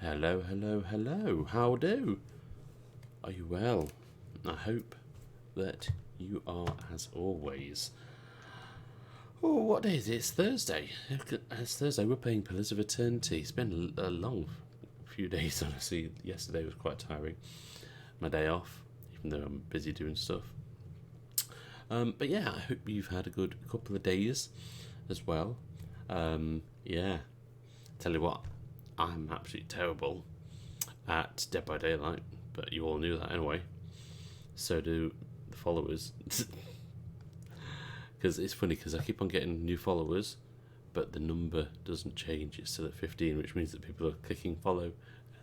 Hello, hello, hello. How do? Are you well? I hope that you are as always. Oh, what day is it? It's Thursday. It's Thursday. We're playing Pillars of Eternity. It's been a long few days, honestly. Yesterday was quite tiring. My day off, even though I'm busy doing stuff. But yeah, I hope you've had a good couple of days as well. Yeah. Tell you what, I'm absolutely terrible at Dead by Daylight, but you all knew that anyway. So do the followers. Because it's funny, because I keep on getting new followers, but the number doesn't change. It's still at 15, which means that people are clicking follow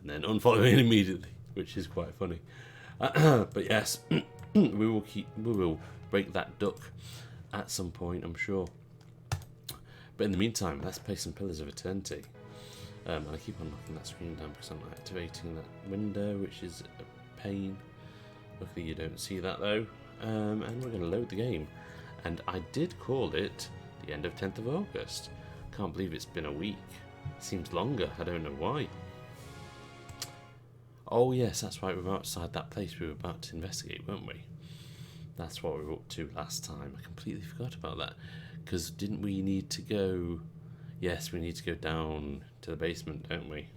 and then unfollowing immediately, which is quite funny. But yes, we will break that duck at some point, I'm sure. But in the meantime, let's play some Pillars of Eternity. I keep on knocking that screen down because I'm activating that window, which is a pain. Luckily you don't see that though. And we're going to load the game. And I did call it the end of 10th of August. Can't believe it's been a week. Seems longer, I don't know why. Oh yes, that's right, we were outside that place we were about to investigate, weren't we? That's what we were up to last time. I completely forgot about that. Because didn't we need to go... Yes, we need to go down to the basement, don't we?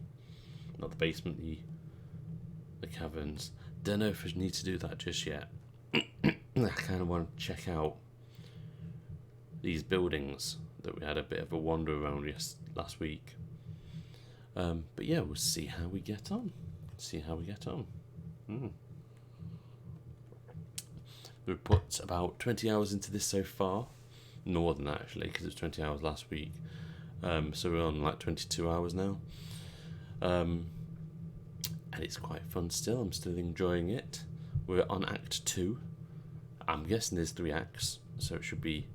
Not the basement, the caverns. Don't know if we need to do that just yet. I kind of want to check out these buildings that we had a bit of a wander around last week. But yeah, we'll see how we get on. We've put about 20 hours into this so far. More than that, actually, because it was 20 hours last week. So we're on like 22 hours now. And it's quite fun still. I'm still enjoying it. We're on Act 2. I'm guessing there's 3 acts, so it should be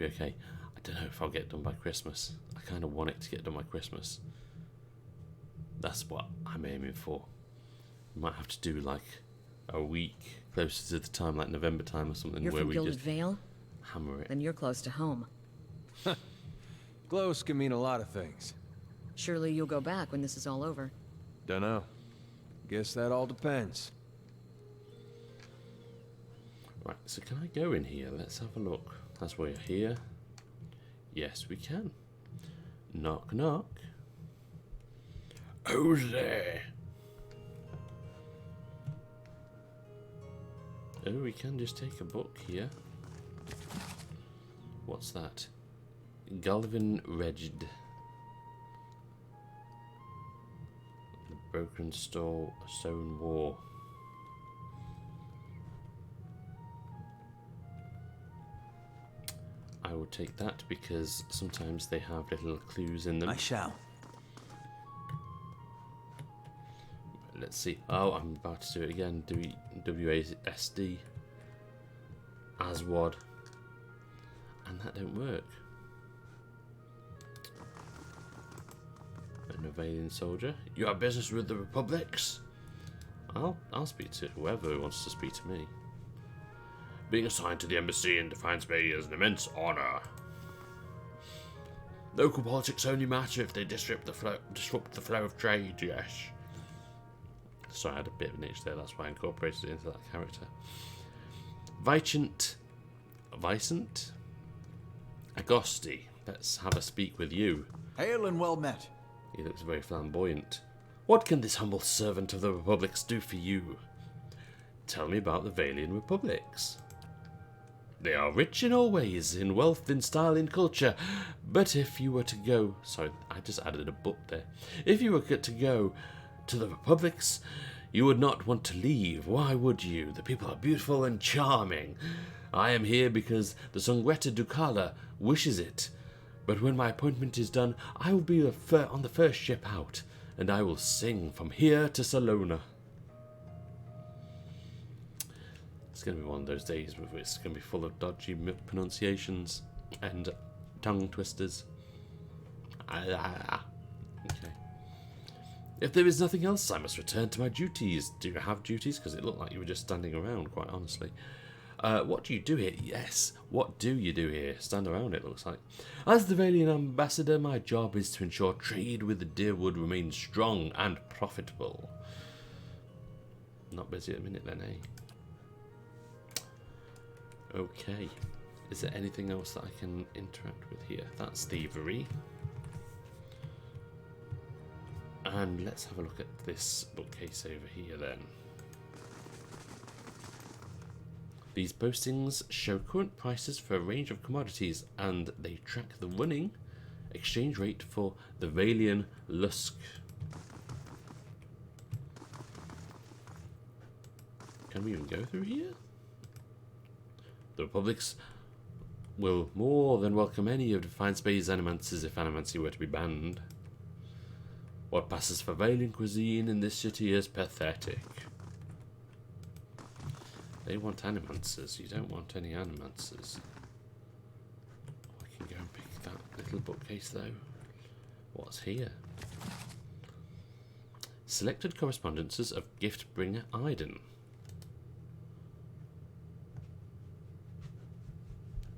okay. I don't know if I'll get it done by Christmas. I kind of want it to get done by Christmas. That's what I'm aiming for. We might have to do like a week closer to the time, like November time or something. You're where from we Gilded just Vale? hammer it. Then you're close to home. Close can mean a lot of things. Surely you'll go back when this is all over. Dunno. Guess that all depends. Right, so can I go in here? Let's have a look. That's why you're here. Yes, we can. Knock, knock. Who's there? Oh, we can just take a book here. What's that? Galvin Regid. The Broken Stone War. I will take that because sometimes they have little clues in them. I shall. Let's see. Oh, I'm about to do it again. WASD. Aswad. And that don't work. An Avalian soldier. You have business with the Republics? I'll speak to whoever wants to speak to me. Being assigned to the embassy in Defiance Bay is an immense honour. Local politics only matter if they disrupt the flow of trade, yes. Sorry, I had a bit of an itch there, that's why I incorporated it into that character. Vicent Agosti, let's have a speak with you. Hail and well met. He looks very flamboyant. What can this humble servant of the Republics do for you? Tell me about the Valian Republics. They are rich in all ways, in wealth, in style, in culture. But if you were to go... Sorry, I just added a book there. If you were to go to the Republics, you would not want to leave. Why would you? The people are beautiful and charming. I am here because the Sanguetta Ducala wishes it. But when my appointment is done, I will be on the first ship out, and I will sing from here to Salona. It's going to be one of those days where it's going to be full of dodgy pronunciations and tongue twisters. Okay. If there is nothing else, I must return to my duties. Do you have duties? Because it looked like you were just standing around, quite honestly. What do you do here? Yes, what do you do here? Stand around, it looks like. As the Valian ambassador, my job is to ensure trade with the Deerwood remains strong and profitable. Not busy at the minute then, eh? Okay. Is there anything else that I can interact with here? That's thievery. And let's have a look at this bookcase over here then. These postings show current prices for a range of commodities, and they track the running exchange rate for the Valian Lusk. Can we even go through here? The Republics will more than welcome any of the Fine Space animancers if animancy were to be banned. What passes for Valian cuisine in this city is pathetic. They want animancers. You don't want any animancers. I can go and pick that little bookcase though. What's here? Selected correspondences of Giftbringer Iden.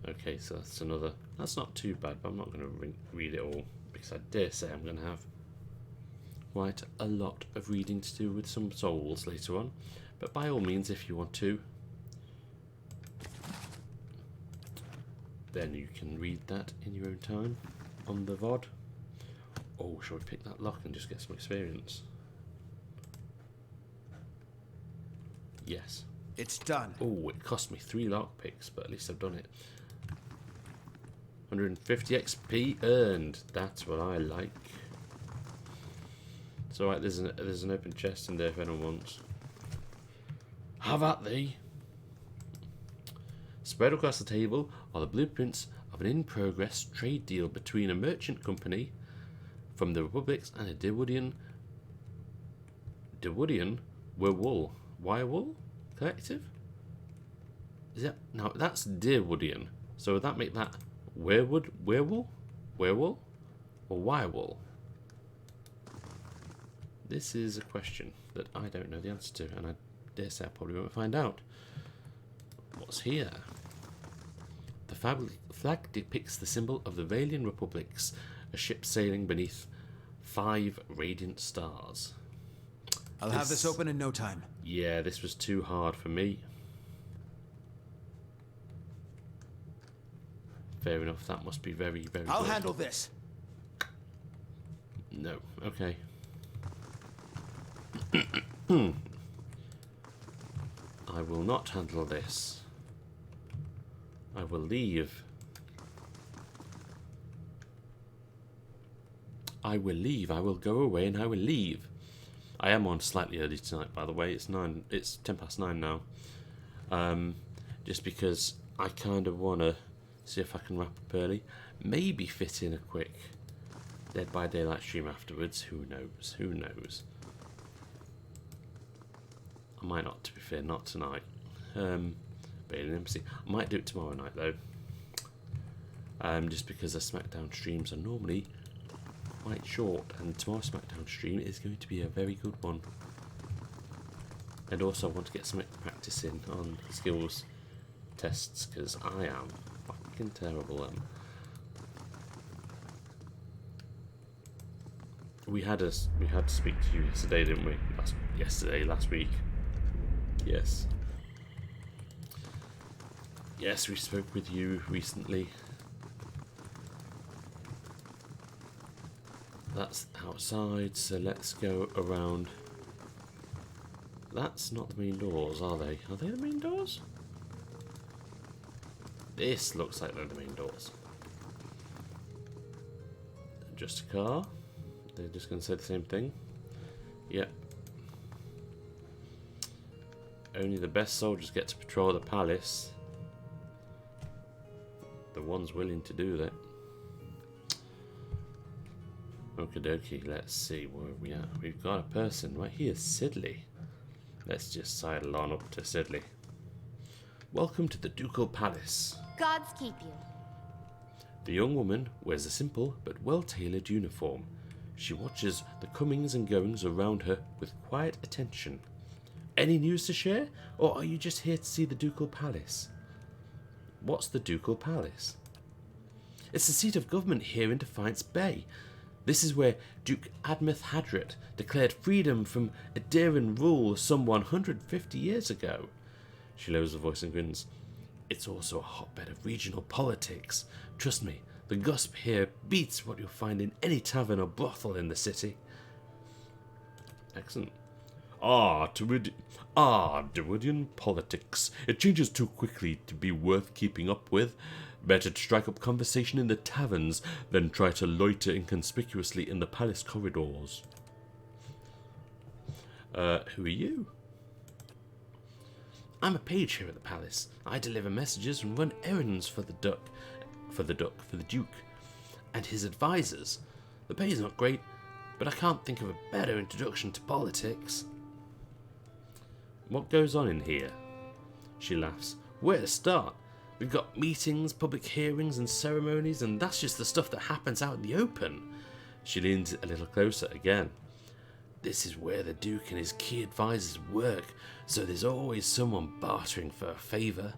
Okay, so that's another. That's not too bad, but I'm not going to read it all because I dare say I'm going to have quite a lot of reading to do with some souls later on. But by all means, if you want to, then you can read that in your own time on the VOD. Oh, shall we pick that lock and just get some experience? Yes. It's done. Oh, it cost me 3 lock picks, but at least I've done it. 150 XP earned. That's what I like. It's alright, there's an open chest in there if anyone wants. Have at thee. Spread across the table are the blueprints of an in-progress trade deal between a merchant company from the Republics and a Deerwoodian Werewool collective? Is that now that's Deerwoodian? So would that make that Werewool or Wirewool? This is a question that I don't know the answer to, and I dare say I probably won't find out. What's here? The flag depicts the symbol of the Valian Republics, a ship sailing beneath 5 radiant stars. I'll have this open in no time. Yeah, this was too hard for me. Fair enough, that must be very, very I'll good. handle this. No, okay. I will not handle this. I will leave. I will leave. I will go away and I will leave. I am on slightly early tonight, by the way. It's 9 now. Just because I kind of want to see if I can wrap up early. Maybe fit in a quick Dead by Daylight stream afterwards. Who knows? Who knows? I might not, to be fair, not tonight. But in Embassy. I might do it tomorrow night though. Just because the SmackDown streams are normally quite short, and tomorrow's SmackDown stream is going to be a very good one. And also I want to get some practice in on skills tests because I am fucking terrible. We had to speak to you yesterday, didn't we? Last week. Yes. Yes, we spoke with you recently. That's outside, so let's go around. That's not the main doors, are they? Are they the main doors? This looks like they're the main doors. Just a car. They're just going to say the same thing. Yep. Only the best soldiers get to patrol the palace. The ones willing to do that. Okie dokie, let's see where we are. We've got a person right here, Sidley. Let's just sidle on up to Sidley. Welcome to the Ducal Palace. Gods keep you. The young woman wears a simple but well-tailored uniform. She watches the comings and goings around her with quiet attention. Any news to share, or are you just here to see the Ducal Palace? What's the Ducal Palace? It's the seat of government here in Defiance Bay. This is where Duke Admeth Hadret declared freedom from Adarian rule some 150 years ago. She lowers her voice and grins. It's also a hotbed of regional politics. Trust me, the gossip here beats what you'll find in any tavern or brothel in the city. Excellent. Druidian politics. It changes too quickly to be worth keeping up with. Better to strike up conversation in the taverns than try to loiter inconspicuously in the palace corridors. Who are you? I'm a page here at the palace. I deliver messages and run errands for the Duke, and his advisors. The pay is not great, but I can't think of a better introduction to politics. What goes on in here? She laughs. Where to start? We've got meetings, public hearings and ceremonies, and that's just the stuff that happens out in the open. She leans a little closer again. This is where the Duke and his key advisors work, so there's always someone bartering for a favour.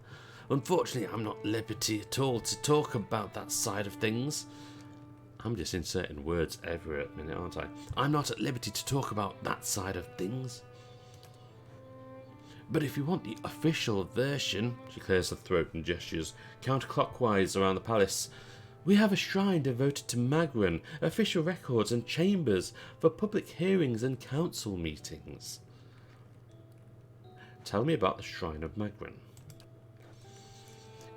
Unfortunately, I'm not at liberty at all to talk about that side of things. I'm just inserting words every minute, aren't I? I'm not at liberty to talk about that side of things. But if you want the official version, she clears her throat and gestures counterclockwise around the palace, we have a shrine devoted to Magran, official records and chambers for public hearings and council meetings. Tell me about the Shrine of Magran.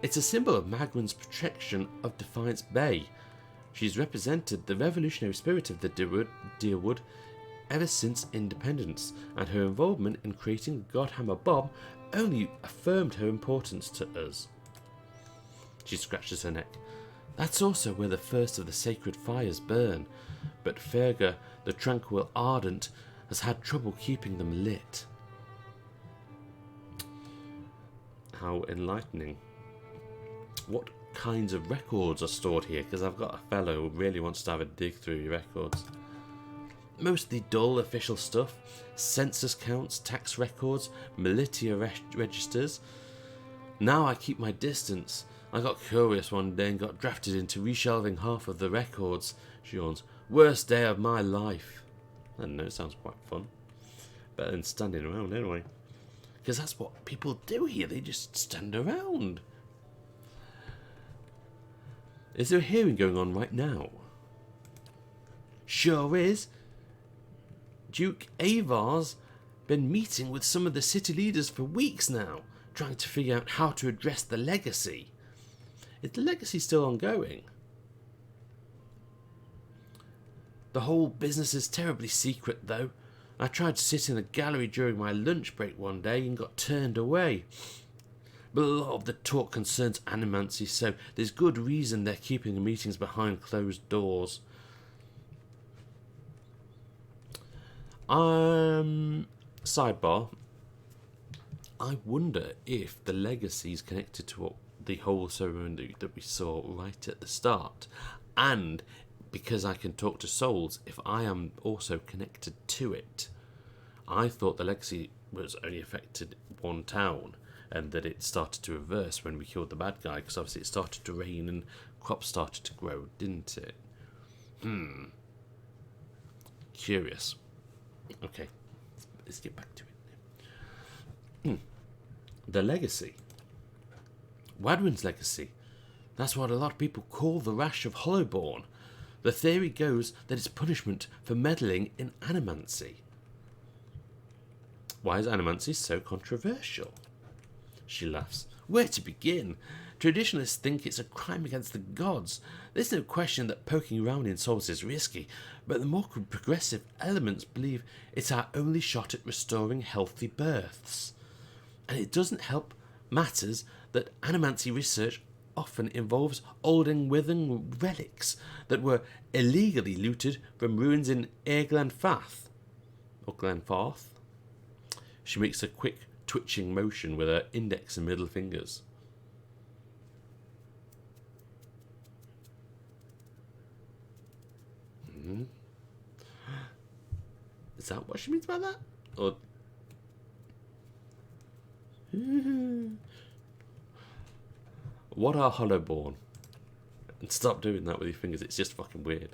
It's a symbol of Magran's protection of Defiance Bay. She's represented the revolutionary spirit of the Deerwood ever since independence, and her involvement in creating the Godhammer bomb only affirmed her importance to us. She scratches her neck. That's also where the first of the sacred fires burn, but Fergus, the tranquil ardent, has had trouble keeping them lit. How enlightening. What kinds of records are stored here? Because I've got a fellow who really wants to have a dig through your records. Mostly dull official stuff, census counts, tax records, militia registers. Now I keep my distance. I got curious one day and got drafted into reshelving half of the records. She yawns. Worst day of my life. I don't know, it sounds quite fun. Better than standing around anyway. Because that's what people do here, they just stand around. Is there a hearing going on right now? Sure is. Duke Avar's been meeting with some of the city leaders for weeks now, trying to figure out how to address the legacy. Is the legacy still ongoing? The whole business is terribly secret, though. I tried to sit in a gallery during my lunch break one day and got turned away. But a lot of the talk concerns animancy, so there's good reason they're keeping the meetings behind closed doors. Sidebar. I wonder if the legacy is connected to what the whole ceremony that we saw right at the start, and because I can talk to souls, if I am also connected to it. I thought the legacy was only affected one town, and that it started to reverse when we killed the bad guy, because obviously it started to rain and crops started to grow, didn't it? Curious. Okay, let's get back to it. The legacy. Wadwin's legacy. That's what a lot of people call the Rash of Hollowborn. The theory goes that it's punishment for meddling in animancy. Why is animancy so controversial? She laughs. Where to begin? Traditionalists think it's a crime against the gods. There's no question that poking around in souls is risky, but the more progressive elements believe it's our only shot at restoring healthy births. And it doesn't help matters that animancy research often involves old and withering relics that were illegally looted from ruins in Glenfarth. Or Glenfarth. She makes a quick twitching motion with her index and middle fingers. Is that what she means by that? Or What are Hollowborn? And stop doing that with your fingers, it's just fucking weird.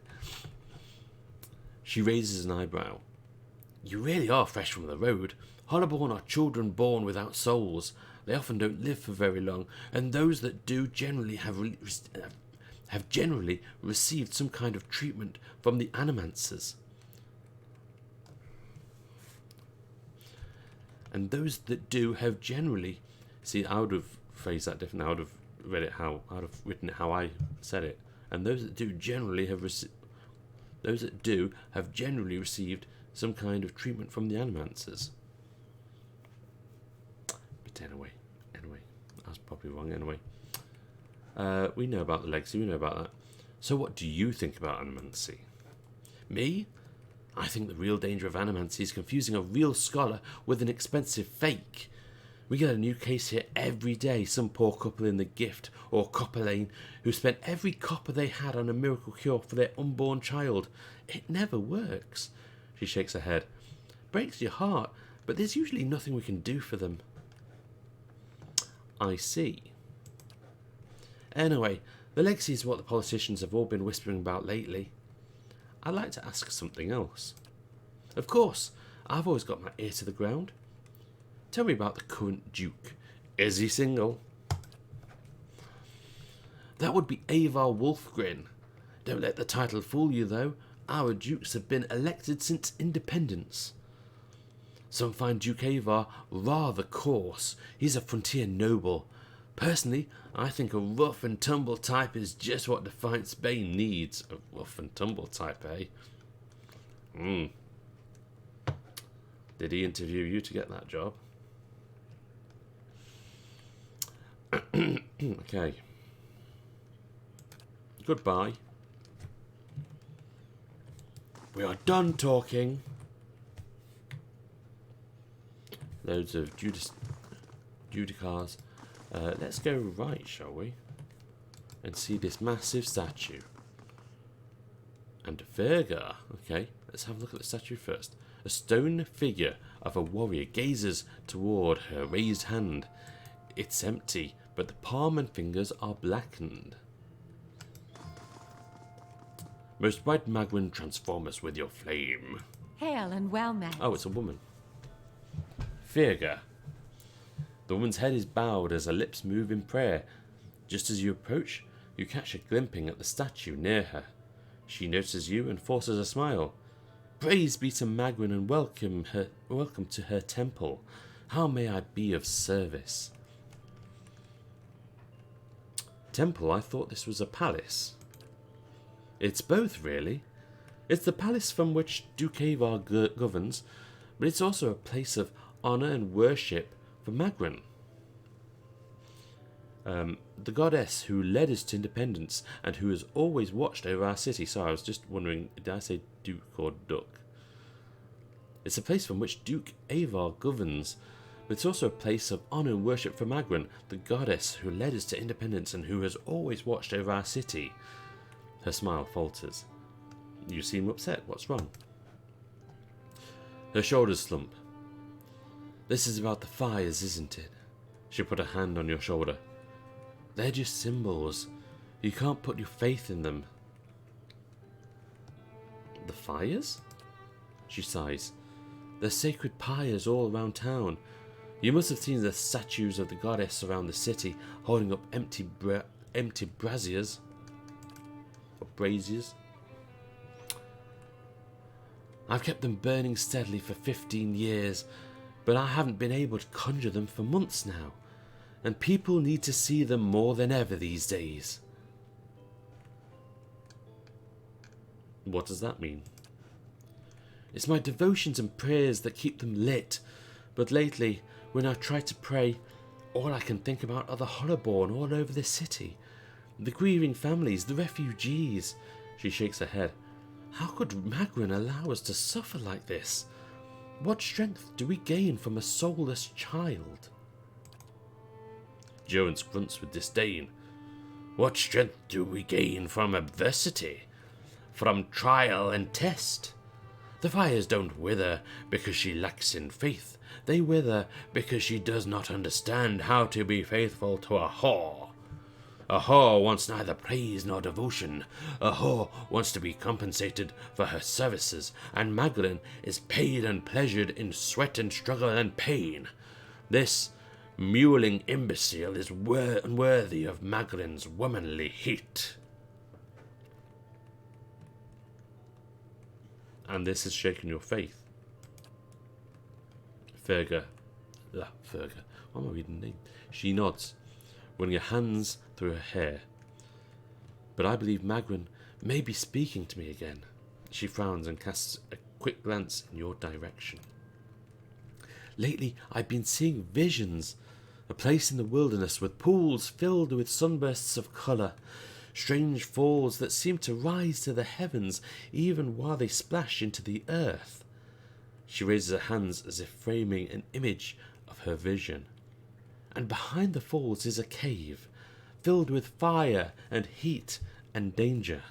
She raises an eyebrow. You really are fresh from the road. Hollowborn are children born without souls. They often don't live for very long, and those that do generally have generally received some kind of treatment from the Animancers. And those that do have generally... See, I would have phrased that differently. I would have read it how... I would have written it how I said it. And those that do generally have those that do have generally received some kind of treatment from the Animancers. But anyway, I was probably wrong anyway. We know about the legacy, we know about that. So what do you think about Animancy? Me? I think the real danger of Animancy is confusing a real scholar with an expensive fake. We get a new case here every day. Some poor couple in the Gift or Copper Lane who spent every copper they had on a miracle cure for their unborn child. It never works. She shakes her head. Breaks your heart, but there's usually nothing we can do for them. I see. Anyway, the legacy is what the politicians have all been whispering about lately. I'd like to ask something else. Of course, I've always got my ear to the ground. Tell me about the current Duke. Is he single? That would be Avar Wolfgren. Don't let the title fool you, though. Our dukes have been elected since independence. Some find Duke Avar rather coarse. He's a frontier noble. Personally, I think a rough and tumble type is just what Defiance Bay needs. A rough and tumble type, eh? Did he interview you to get that job? Okay. Goodbye. We are done talking. Loads of Judicars. Let's go right, shall we? And see this massive statue. And Verga. Okay, let's have a look at the statue first. A stone figure of a warrior gazes toward her raised hand. It's empty, but the palm and fingers are blackened. Most bright Magwyn, transform us with your flame. Hail and well met. Oh, it's a woman. Verga. The woman's head is bowed as her lips move in prayer. Just as you approach, you catch her glimpsing at the statue near her. She notices you and forces a smile. Praise be to Magwyn and welcome to her temple. How may I be of service? Temple? I thought this was a palace. It's both, really. It's the palace from which Duke Avar governs, but it's also a place of honour and worship for Magwyn. The goddess who led us to independence and who has always watched over our city. Sorry, I was just wondering, did I say Duke or Duck? It's a place from which Duke Avar governs, but it's also a place of honour and worship for Magwyn, the goddess who led us to independence and who has always watched over our city. Her smile falters. You seem upset. What's wrong? Her shoulders slump. This is about the fires, isn't it? She put a hand on your shoulder. They're just symbols. You can't put your faith in them. The fires? She sighs. There's sacred pyres all around town. You must have seen the statues of the goddess around the city, holding up empty braziers. Or braziers. I've kept them burning steadily for 15 years, but I haven't been able to conjure them for months now, and people need to see them more than ever these days. What does that mean? It's my devotions and prayers that keep them lit, but lately, when I try to pray, all I can think about are the Hollowborn all over the city. The grieving families, the refugees. She shakes her head. How could Magwyn allow us to suffer like this? What strength do we gain from a soulless child? Jones grunts with disdain. What strength do we gain from adversity? From trial and test? The fires don't wither because she lacks in faith. They wither because she does not understand how to be faithful to a whore. A whore wants neither praise nor devotion. A whore wants to be compensated for her services, and Magdalene is paid and pleasured in sweat and struggle and pain. This mewling imbecile is unworthy of Magdalene's womanly heat. And this has shaken your faith. Fergus. What am I reading name? She nods, running her hands through her hair. But I believe Magdalene may be speaking to me again. She frowns and casts a quick glance in your direction. Lately, I've been seeing visions. A place in the wilderness with pools filled with sunbursts of colour. Strange falls that seem to rise to the heavens even while they splash into the earth. She raises her hands as if framing an image of her vision. And behind the falls is a cave, filled with fire and heat and danger,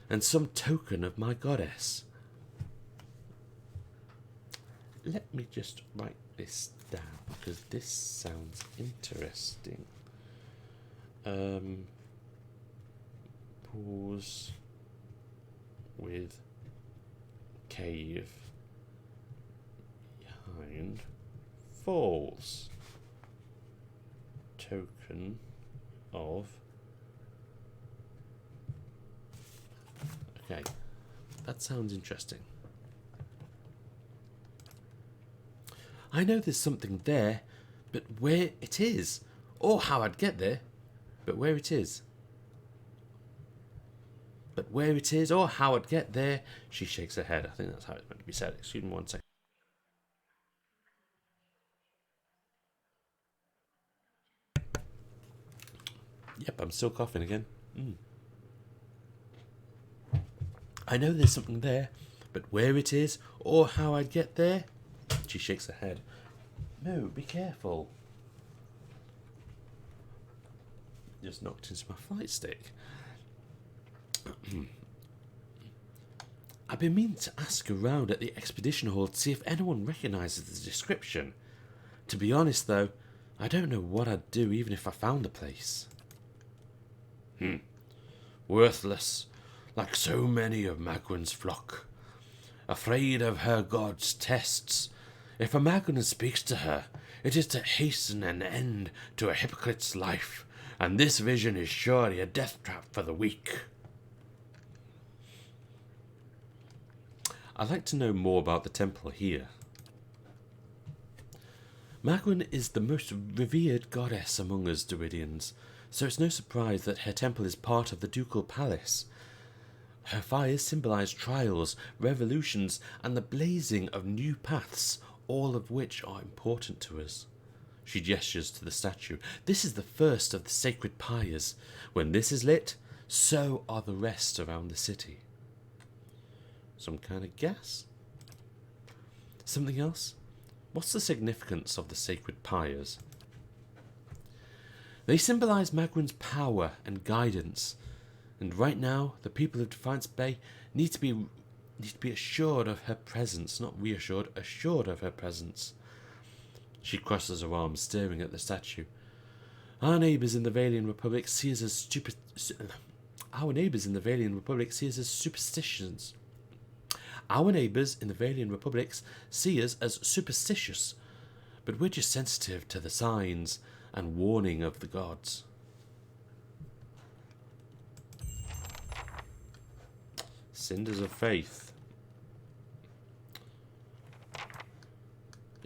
and some token of my goddess. Let me just write this down, because this sounds interesting. Pause with cave behind falls. Token of... Okay, that sounds interesting. I know there's something there, but where it is, or how I'd get there, but where it is. But where it is, or how I'd get there, she shakes her head. I think that's how it's meant to be said. Excuse me 1 second. Yep, I'm still coughing again. I know there's something there, but where it is, or how I'd get there? She shakes her head. No, be careful. Just knocked into my flight stick. I've been meaning to ask around at the expedition hall to see if anyone recognises the description. To be honest, though, I don't know what I'd do even if I found the place. Worthless, like so many of Magdalen's flock. Afraid of her god's tests. If a Magdalene speaks to her, it is to hasten an end to a hypocrite's life, and this vision is surely a death trap for the weak. I'd like to know more about the temple here. Magdalene is the most revered goddess among us Duridians, so it's no surprise that her temple is part of the ducal palace. Her fires symbolise trials, revolutions, and the blazing of new paths, all of which are important to us. She gestures to the statue. This is the first of the sacred pyres. When this is lit, so are the rest around the city. Some kind of gas? Something else? What's the significance of the sacred pyres? They symbolise Magdalen's power and guidance, and right now the people of Defiance Bay need to be assured of her presence, not reassured, assured of her presence. She crosses her arms, staring at the statue. Our neighbours in the Valian Republic see us as superstitions. Our neighbours in the Valian Republics see us as superstitious, but we're just sensitive to the signs and warning of the gods. Cinders of Faith.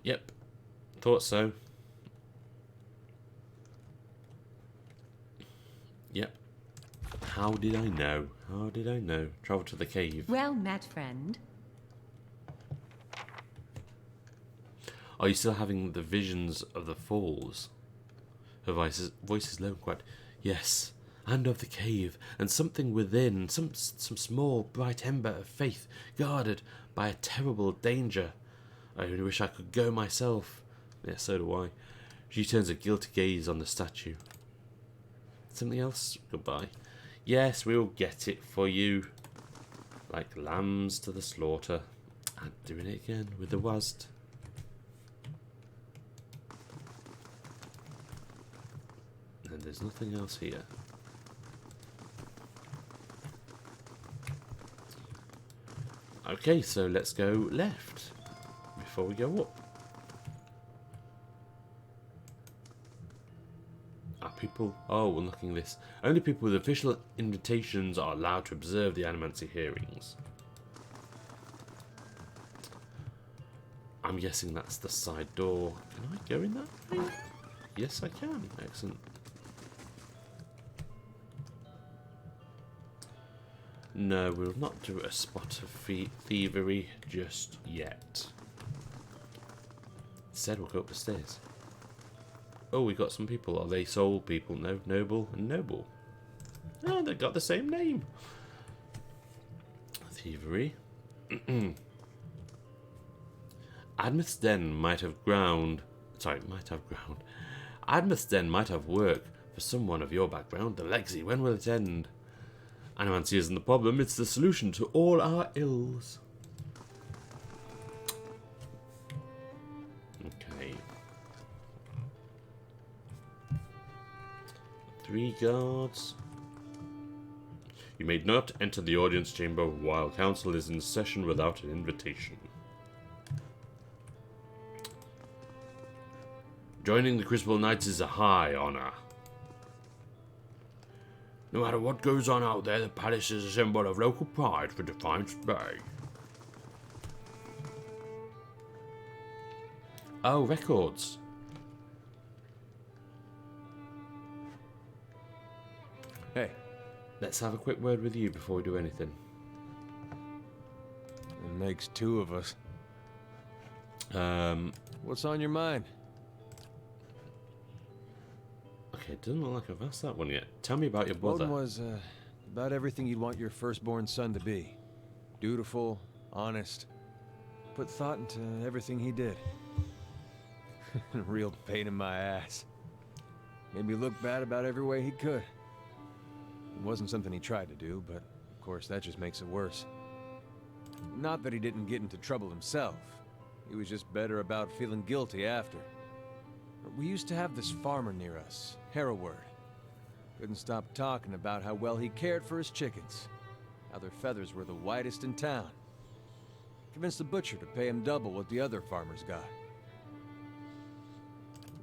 Yep, thought so. Yep. How did I know? How did I know? Travel to the cave. Well met, friend. Are you still having the visions of the falls? Her voice is low and quiet. Yes, and of the cave, and something within, some small bright ember of faith, guarded by a terrible danger. I only wish I could go myself. Yeah, so do I. She turns a guilty gaze on the statue. Something else? Goodbye. Yes, we'll get it for you. Like lambs to the slaughter. And doing it again with the WASD. And there's nothing else here. Okay, so let's go left before we go up. Are people... Oh, unlocking this. Only people with official invitations are allowed to observe the Animancy hearings. I'm guessing that's the side door. Can I go in that way? Yes, I can. Excellent. No, we'll not do a spot of thievery just yet. Instead, we'll go up the stairs. Oh, we got some people. Are they soul people? No, noble and noble. Oh, they got the same name. Thievery. Admith's Den might have ground. Sorry, might have ground. Admith's Den might have work for someone of your background. The legacy, when will it end? Animancy isn't the problem, it's the solution to all our ills. Okay. 3 guards. You may not enter the audience chamber while council is in session without an invitation. Joining the Crucible Knights is a high honor. No matter what goes on out there, the palace is a symbol of local pride for Defiance Bay. Oh, records. Hey. Let's have a quick word with you before we do anything. It makes 2 of us. What's on your mind? Okay, it doesn't look like I've asked that one yet. Tell me about your brother. Woden was, about everything you'd want your firstborn son to be. Dutiful, honest, put thought into everything he did. A real pain in my ass. Made me look bad about every way he could. It wasn't something he tried to do, but of course that just makes it worse. Not that he didn't get into trouble himself. He was just better about feeling guilty after. We used to have this farmer near us, Hereward. Couldn't stop talking about how well he cared for his chickens, how their feathers were the whitest in town. Convinced the butcher to pay him double what the other farmers got.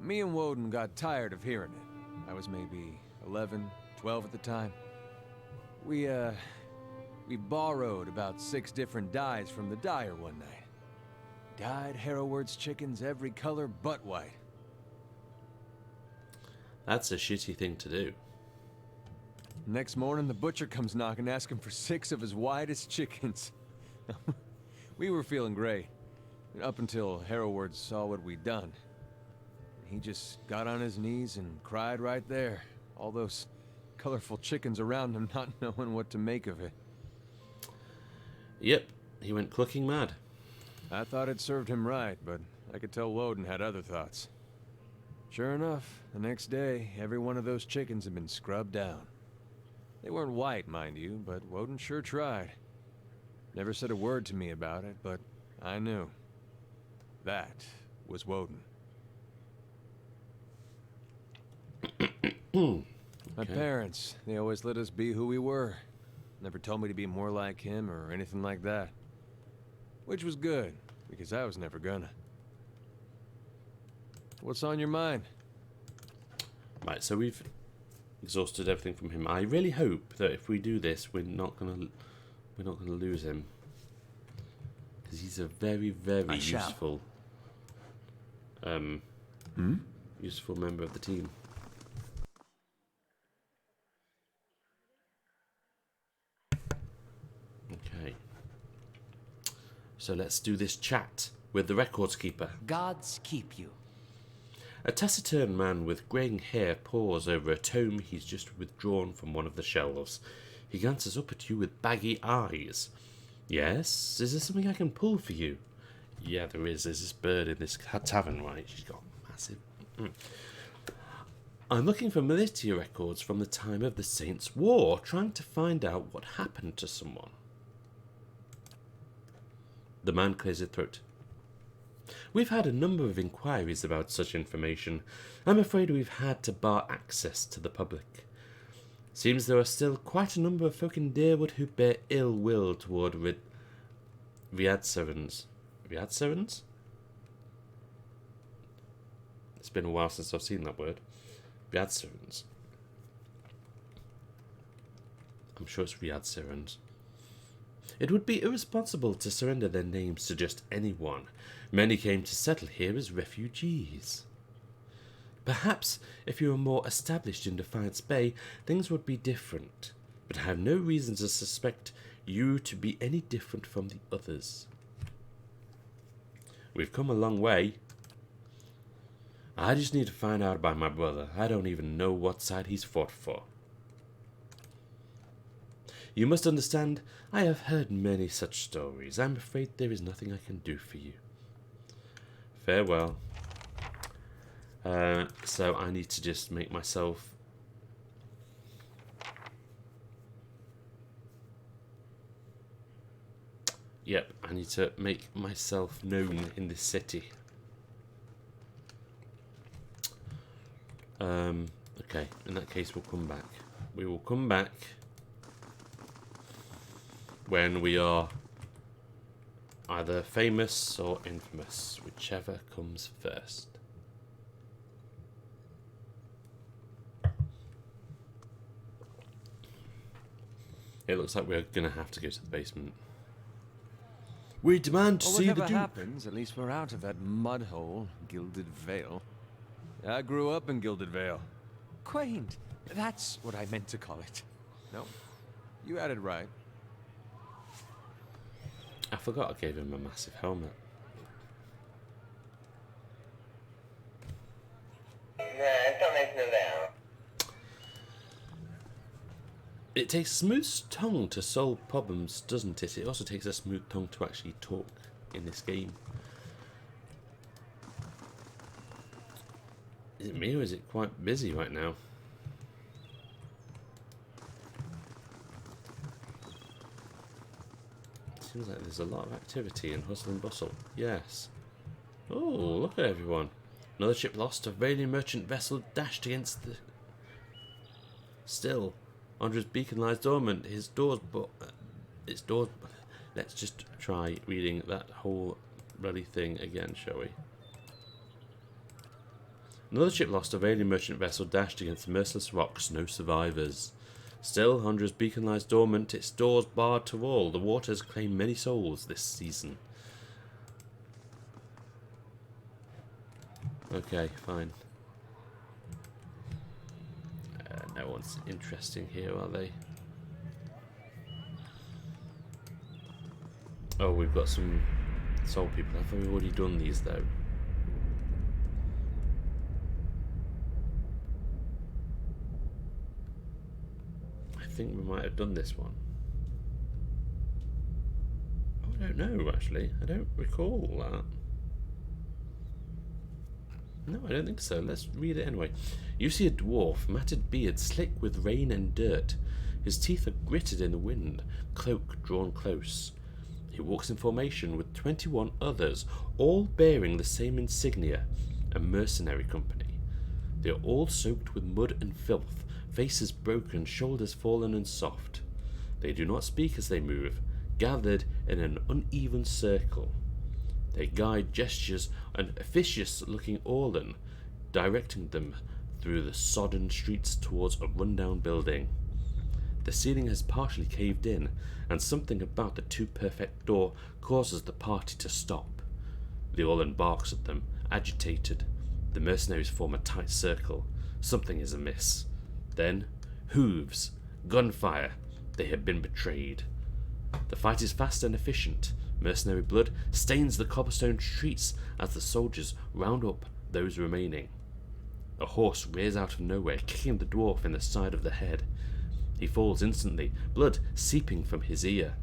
Me and Woden got tired of hearing it. I was maybe 11, 12 at the time. We borrowed about 6 different dyes from the dyer one night. Dyed Hereward's chickens every color but white. That's a shitty thing to do. Next morning, the butcher comes knocking, asking for 6 of his whitest chickens. We were feeling great, up until Hereward saw what we'd done. He just got on his knees and cried right there. All those colorful chickens around him, not knowing what to make of it. Yep, he went clucking mad. I thought it served him right, but I could tell Woden had other thoughts. Sure enough, the next day, every one of those chickens had been scrubbed down. They weren't white, mind you, but Woden sure tried. Never said a word to me about it, but I knew. That was Woden. My parents, they always let us be who we were. Never told me to be more like him or anything like that. Which was good, because I was never gonna. What's on your mind? Right, so we've exhausted everything from him. I really hope that if we do this, we're not gonna lose him, because he's a very, very useful, useful member of the team. Okay, so let's do this chat with the records keeper. Gods keep you. A taciturn man with greying hair pores over a tome he's just withdrawn from one of the shelves. He glances up at you with baggy eyes. Yes? Is there something I can pull for you? Yeah, there is. There's this bird in this tavern, right? She's got massive... I'm looking for militia records from the time of the Saints' War, trying to find out what happened to someone. The man clears his throat. We've had a number of inquiries about such information. I'm afraid we've had to bar access to the public. Seems there are still quite a number of folk in Deerwood who bear ill will toward Viadsevans. Viadsevans? It's been a while since I've seen that word. Viadsevans. I'm sure it's Viadsevans. It would be irresponsible to surrender their names to just anyone. Many came to settle here as refugees. Perhaps if you were more established in Defiance Bay, things would be different. But I have no reason to suspect you to be any different from the others. We've come a long way. I just need to find out about my brother. I don't even know what side he's fought for. You must understand, I have heard many such stories. I'm afraid there is nothing I can do for you. Farewell. So I need to just make myself... Yep, I need to make myself known in this city. Okay, in that case we'll come back. We will come back when we are either famous or infamous, whichever comes first. It looks like we're going to have to go to the basement. We demand to see the Whatever Duke. happens, at least we're out of that mud hole, Gilded Vale. I grew up in Gilded Vale. Quaint. That's what I meant to call it. No, you had it right. I forgot I gave him a massive helmet. It takes a smooth tongue to solve problems, doesn't it? It also takes a smooth tongue to actually talk in this game. Is it me or is it quite busy right now? Seems like there's a lot of activity and hustle and bustle. Yes. Oh, look at everyone. Another ship lost. A Vailian merchant vessel dashed against the... Still, Andra's beacon lies dormant. His doors... its doors... Let's just try reading that whole bloody thing again, shall we? Another ship lost. A Vailian merchant vessel dashed against the merciless rocks. No survivors. Still, Andra's beacon lies dormant, its doors barred to all. The waters claim many souls this season. Okay, fine. No one's interesting here, are they? Oh, we've got some soul people. Have we already done these, though? I think we might have done this one. Oh, I don't know, actually. I don't recall that. No, I don't think so. Let's read it anyway. You see a dwarf, matted beard, slick with rain and dirt. His teeth are gritted in the wind, cloak drawn close. He walks in formation with 21 others, all bearing the same insignia, a mercenary company. They are all soaked with mud and filth, faces broken, shoulders fallen and soft. They do not speak as they move, gathered in an uneven circle. They guide gestures an officious-looking Orlan, directing them through the sodden streets towards a rundown building. The ceiling has partially caved in, and something about the too-perfect door causes the party to stop. The Orlan barks at them, agitated. The mercenaries form a tight circle. Something is amiss. Then, hooves, gunfire. They have been betrayed. The fight is fast and efficient. Mercenary blood stains the cobblestone streets as the soldiers round up those remaining. A horse rears out of nowhere, kicking the dwarf in the side of the head. He falls instantly, blood seeping from his ear.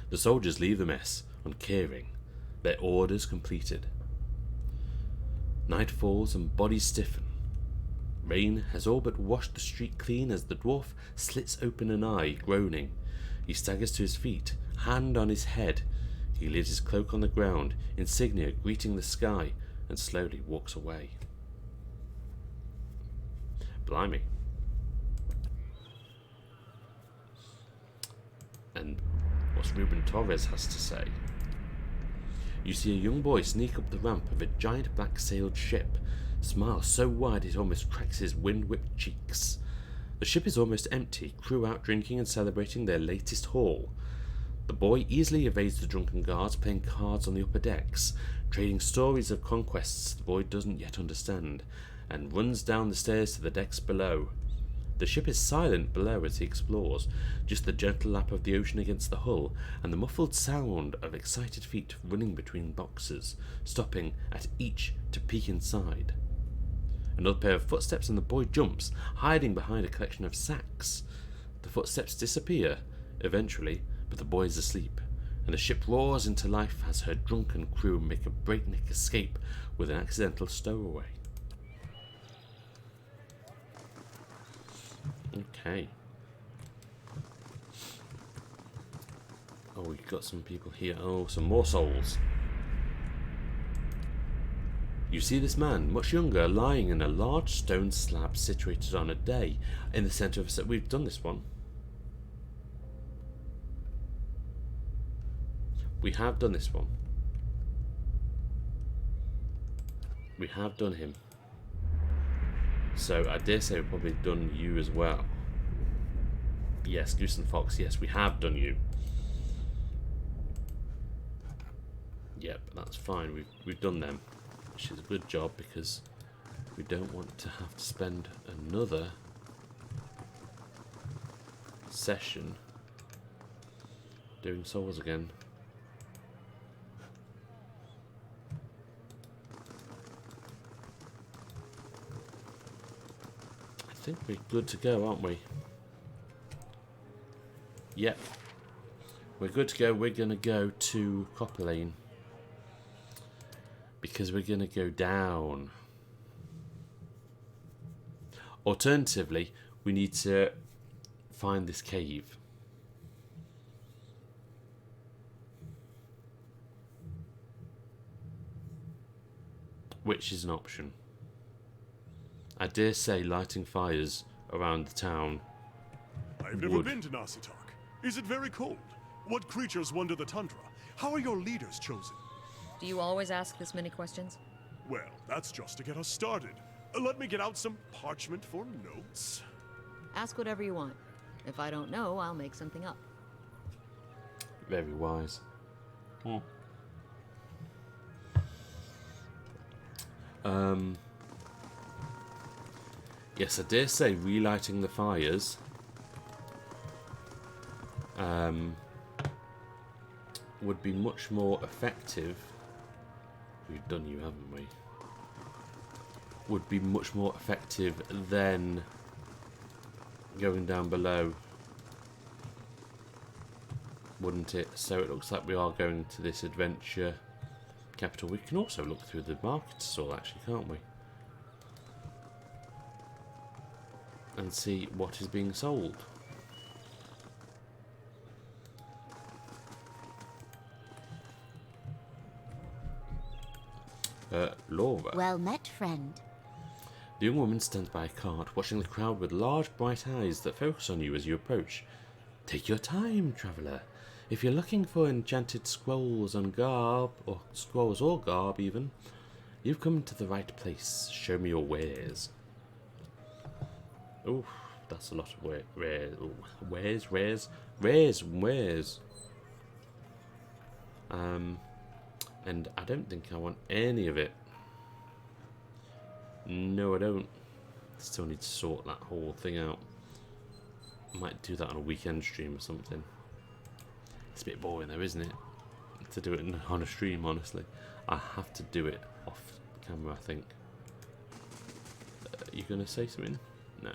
The soldiers leave the mess, uncaring, their orders completed. Night falls and bodies stiffen. Rain has all but washed the street clean as the dwarf slits open an eye, groaning. He staggers to his feet, hand on his head. He leaves his cloak on the ground, insignia greeting the sky, and slowly walks away. Blimey. And what's Ruben Torres has to say? You see a young boy sneak up the ramp of a giant black-sailed ship, smile so wide it almost cracks his wind-whipped cheeks. The ship is almost empty, crew out drinking and celebrating their latest haul. The boy easily evades the drunken guards playing cards on the upper decks, trading stories of conquests the boy doesn't yet understand, and runs down the stairs to the decks below. The ship is silent below as he explores, just the gentle lap of the ocean against the hull, and the muffled sound of excited feet running between boxes, stopping at each to peek inside. Another pair of footsteps and the boy jumps, hiding behind a collection of sacks. The footsteps disappear, eventually, but the boy is asleep, and the ship roars into life as her drunken crew make a breakneck escape with an accidental stowaway. Okay. Oh, we've got some people here. Oh, some more souls. You see this man, much younger, lying in a large stone slab situated on a day in the centre of a set. We've done this one. We have done this one. We have done him. So I dare say we've probably done you as well. Yes, Goose and Fox, yes, we have done you. Yep, that's fine. We've done them. Which is a good job because we don't want to have to spend another session doing souls again. I think we're good to go, aren't we? Yep. We're good to go. We're going to go to Copper Lane. Because we're going to go down. Alternatively, we need to find this cave. Which is an option. I dare say lighting fires around the town. I've never been to Nasitok. Is it very cold? What creatures wander the tundra? How are your leaders chosen? Do you always ask this many questions? Well, that's just to get us started. Let me get out some parchment for notes. Ask whatever you want. If I don't know, I'll make something up. Very wise. Yes, I dare say relighting the fires would be much more effective. We've done you, haven't we? Would be much more effective than going down below, wouldn't it? So it looks like we are going to this adventure capital. We can also look through the market stall, actually, can't we? And see what is being sold. Laura. Well met, friend. The young woman stands by a cart, watching the crowd with large bright eyes that focus on you as you approach. Take your time, traveller. If you're looking for enchanted scrolls and garb, or scrolls or garb even, you've come to the right place. Show me your wares. Oh, that's a lot of wares. Wares. And I don't think I want any of it. No, I don't. Still need to sort that whole thing out. I might do that on a weekend stream or something. It's a bit boring though, isn't it? To do it on a stream, honestly. I have to do it off camera, I think. You gonna say something? No.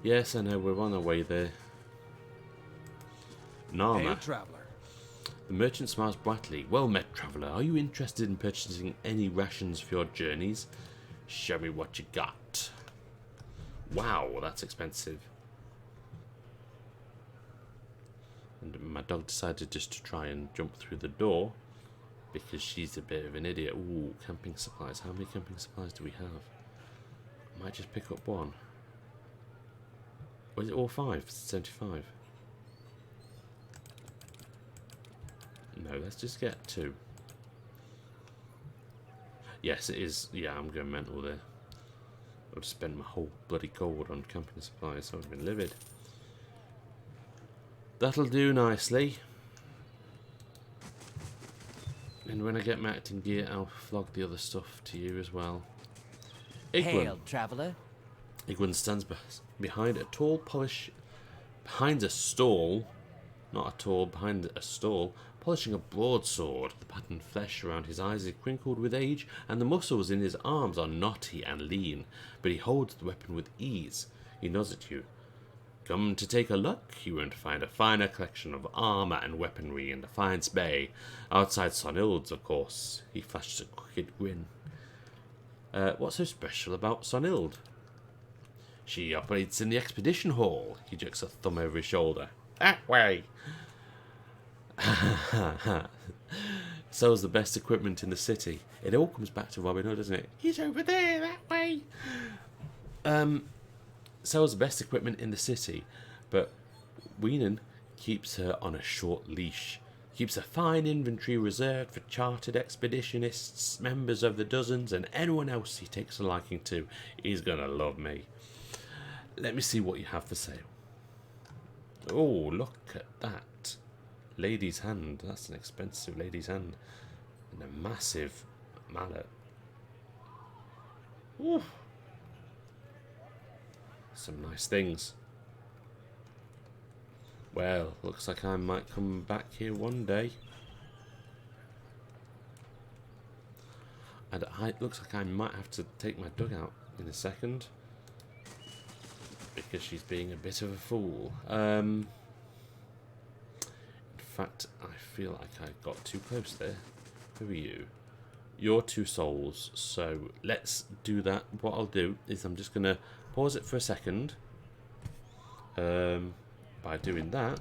Yes, I know, we're on our way there. Narma. Hey, traveler. The merchant smiles brightly. Well met, traveller. Are you interested in purchasing any rations for your journeys? Show me what you got. Wow, that's expensive. And my dog decided just to try and jump through the door because she's a bit of an idiot. Ooh, camping supplies. How many camping supplies do we have? I might just pick up one. Or is it all 5? 75. No, No, let's just get 2. Yes, it is. Yeah, I'm going mental there. I've spent my whole bloody gold on camping supplies, so I've been livid. That'll do nicely. And when I get my acting gear, I'll flog the other stuff to you as well. Igwin. Hail, traveler. Igwin stands behind a stall, not a tall, behind a stall, polishing a broadsword. The patterned flesh around his eyes is crinkled with age, and the muscles in his arms are knotty and lean, but he holds the weapon with ease. He nods at you. Come to take a look, you won't find a finer collection of armour and weaponry in the Defiance Bay. Outside Sonild's, of course. He flashes a crooked grin. What's so special about Sonild? She operates in the expedition hall. He jerks a thumb over his shoulder. That way. Sells the best equipment in the city. It all comes back to Robin Hood, doesn't it? He's over there, that way. Sells the best equipment in the city, but Weenan keeps her on a short leash. Keeps a fine inventory reserved for chartered expeditionists, members of the dozens, and anyone else he takes a liking to. He's gonna love me. Let me see what you have for sale. Oh, look at that. Lady's hand. That's an expensive lady's hand. And a massive mallet. Ooh. Some nice things. Well, looks like I might come back here one day. And it looks like I might have to take my dog out in a second. Because she's being a bit of a fool. In fact, I feel like I got too close there. Who are you? You're 2 souls. So let's do that. What I'll do is I'm just going to pause it for a second. By doing that,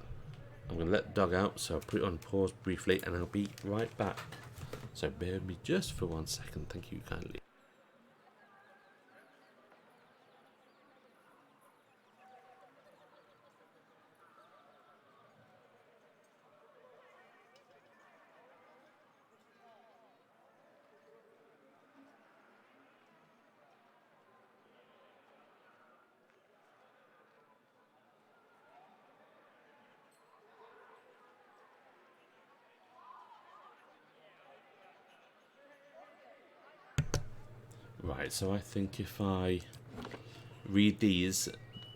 I'm going to let the dog out. So I'll put it on pause briefly and I'll be right back. So bear with me just for 1 second. Thank you kindly. Right, so I think if I read these,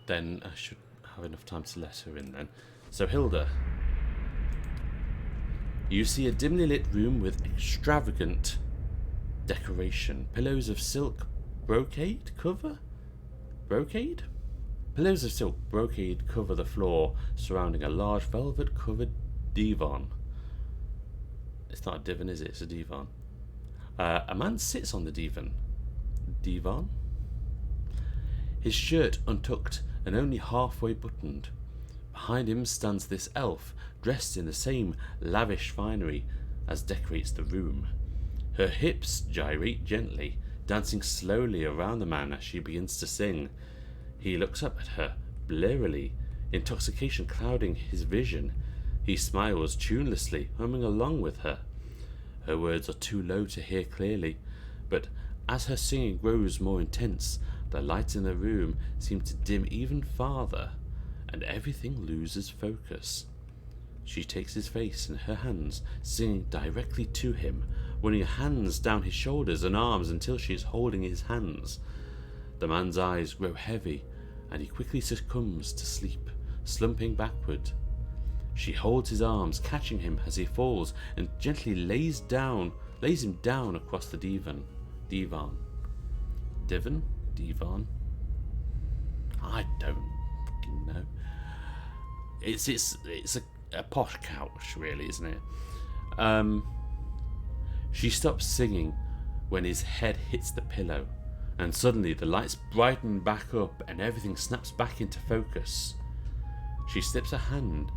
then I should have enough time to let her in then. So Hilda, you see a dimly lit room with extravagant decoration. Pillows of silk brocade cover? Brocade? Pillows of silk brocade cover the floor, surrounding a large velvet covered divan. It's not a divan, is it? It's a divan. A man sits on the divan. Divan? His shirt untucked and only halfway buttoned. Behind him stands this elf, dressed in the same lavish finery as decorates the room. Her hips gyrate gently, dancing slowly around the man as she begins to sing. He looks up at her, blearily, intoxication clouding his vision. He smiles tunelessly, humming along with her. Her words are too low to hear clearly, but as her singing grows more intense, the lights in the room seem to dim even farther, and everything loses focus. She takes his face in her hands, singing directly to him, running her hands down his shoulders and arms until she is holding his hands. The man's eyes grow heavy, and he quickly succumbs to sleep, slumping backward. She holds his arms, catching him as he falls, and gently lays him down across the divan. Divan? I don't fucking know. It's a posh couch, really, isn't it? She stops singing when his head hits the pillow, and suddenly the lights brighten back up and everything snaps back into focus. She slips a hand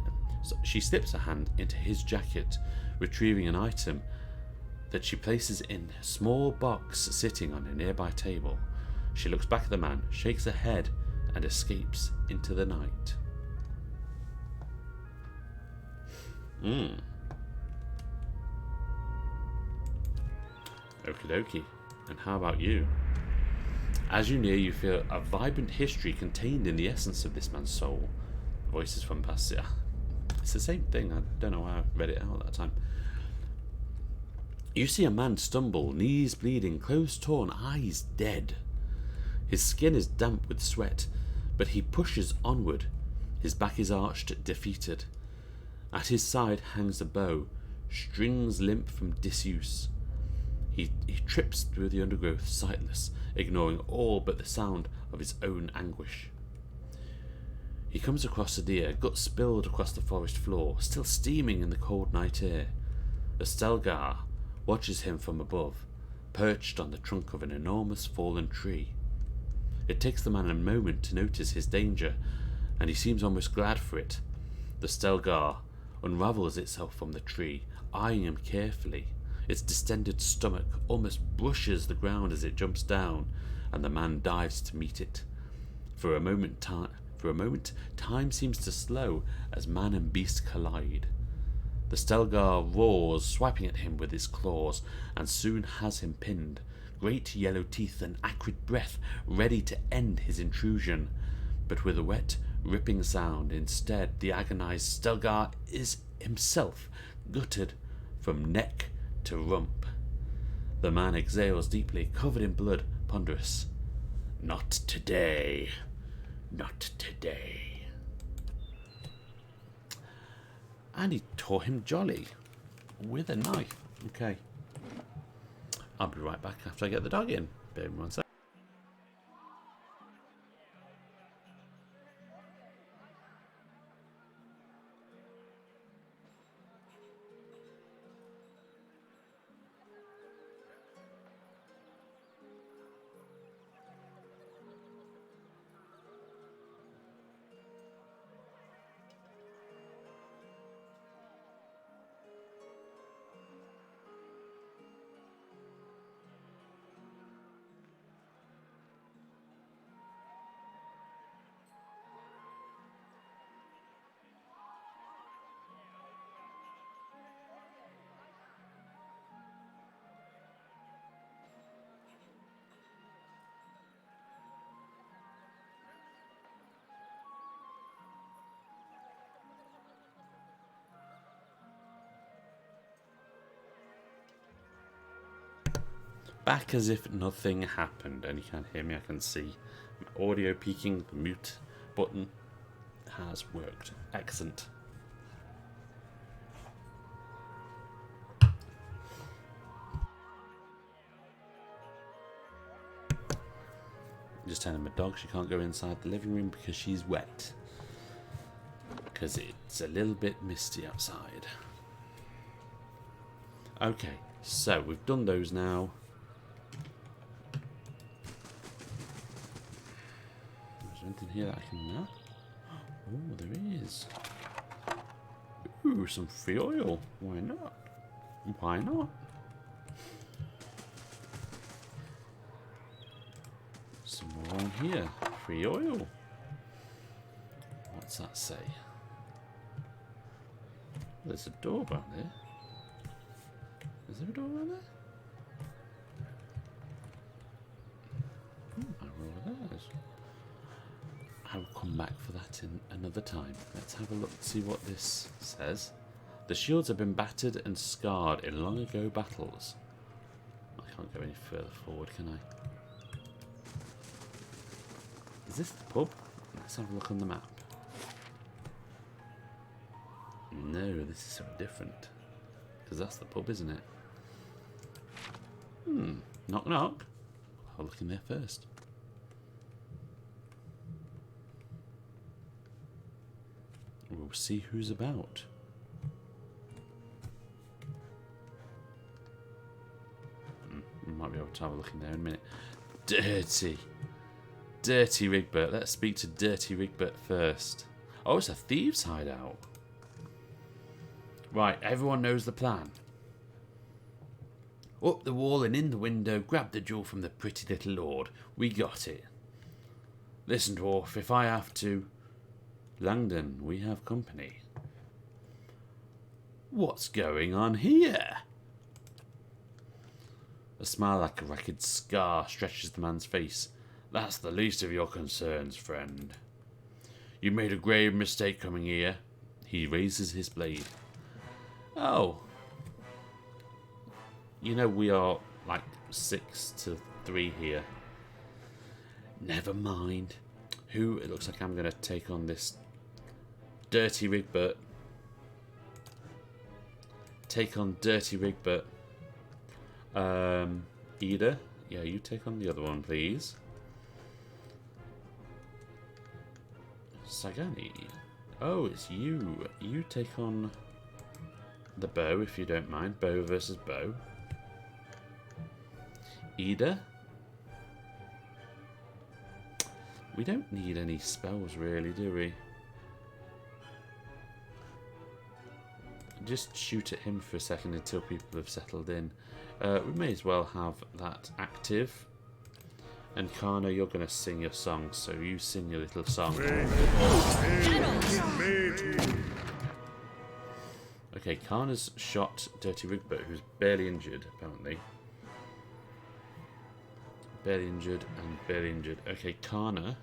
into his jacket, retrieving an item that she places in a small box sitting on a nearby table. She looks back at the man, shakes her head, and escapes into the night. Okie dokie. And how about you? As you near, you feel a vibrant history contained in the essence of this man's soul. Voices from past. It's the same thing. I don't know why I read it out at that time. You see a man stumble, knees bleeding, clothes torn, eyes dead. His skin is damp with sweat, but he pushes onward. His back is arched, defeated. At his side hangs a bow, strings limp from disuse. He trips through the undergrowth, sightless, ignoring all but the sound of his own anguish. He comes across a deer, guts spilled across the forest floor, still steaming in the cold night air. The Stelgar watches him from above, perched on the trunk of an enormous fallen tree. It takes the man a moment to notice his danger, and he seems almost glad for it. The Stelgar unravels itself from the tree, eyeing him carefully. Its distended stomach almost brushes the ground as it jumps down, and the man dives to meet it. For a moment, time seems to slow as man and beast collide. The Stelgar roars, swiping at him with its claws, and soon has him pinned, great yellow teeth and acrid breath ready to end his intrusion. But with a wet, ripping sound, instead, the agonized Stelgar is himself gutted from neck to rump. The man exhales deeply, covered in blood, ponderous. Not today. Not today. And he tore him jolly with a knife. Okay. I'll be right back after I get the dog in. Bear with me 1 second. Back as if nothing happened, and you can't hear me, I can see my audio peaking. The mute button has worked. Excellent. Just telling my dog she can't go inside the living room because she's wet, because it's a little bit misty outside. Okay, so we've done those now. Anything here that I can know? Oh, there is. Ooh, some free oil. Why not? Why not? Some more on here. Free oil. What's that say? There's a door around there. Is there a door around there? I'll come back for that in another time. Let's have a look, see what this says. The shields have been battered and scarred in long ago battles. I can't go any further forward, can I? Is this the pub? Let's have a look on the map. No, this is something different. Because that's the pub, isn't it? Knock knock. I'll look in there first. We'll see who's about. We might be able to have a look in there in a minute. Dirty. Dirty Rigbert. Let's speak to Dirty Rigbert first. Oh, it's a thieves' hideout. Right, everyone knows the plan. Up the wall and in the window, grab the jewel from the pretty little lord. We got it. Listen, dwarf, if I have to... Langdon, we have company. What's going on here? A A smile like a ragged scar stretches the man's face. That's the least of your concerns, friend. You made a grave mistake coming here. He raises his blade. Oh. You know, we are like 6-3 here. Never mind. Who? It looks like I'm going to take on this Dirty Rigbert. Take on Dirty Rigbert. Ida? Yeah, you take on the other one, please. Sagani. Oh, it's you. You take on the bow, if you don't mind. Bow versus bow. Ida? We don't need any spells, really, do we? Just shoot at him for a second until people have settled in. We may as well have that active. And Kana, you're going to sing your song, so you sing your little song. Okay, Kana's shot Dirty Rigbert, who's barely injured, apparently. Barely injured and barely injured. Okay, Kana,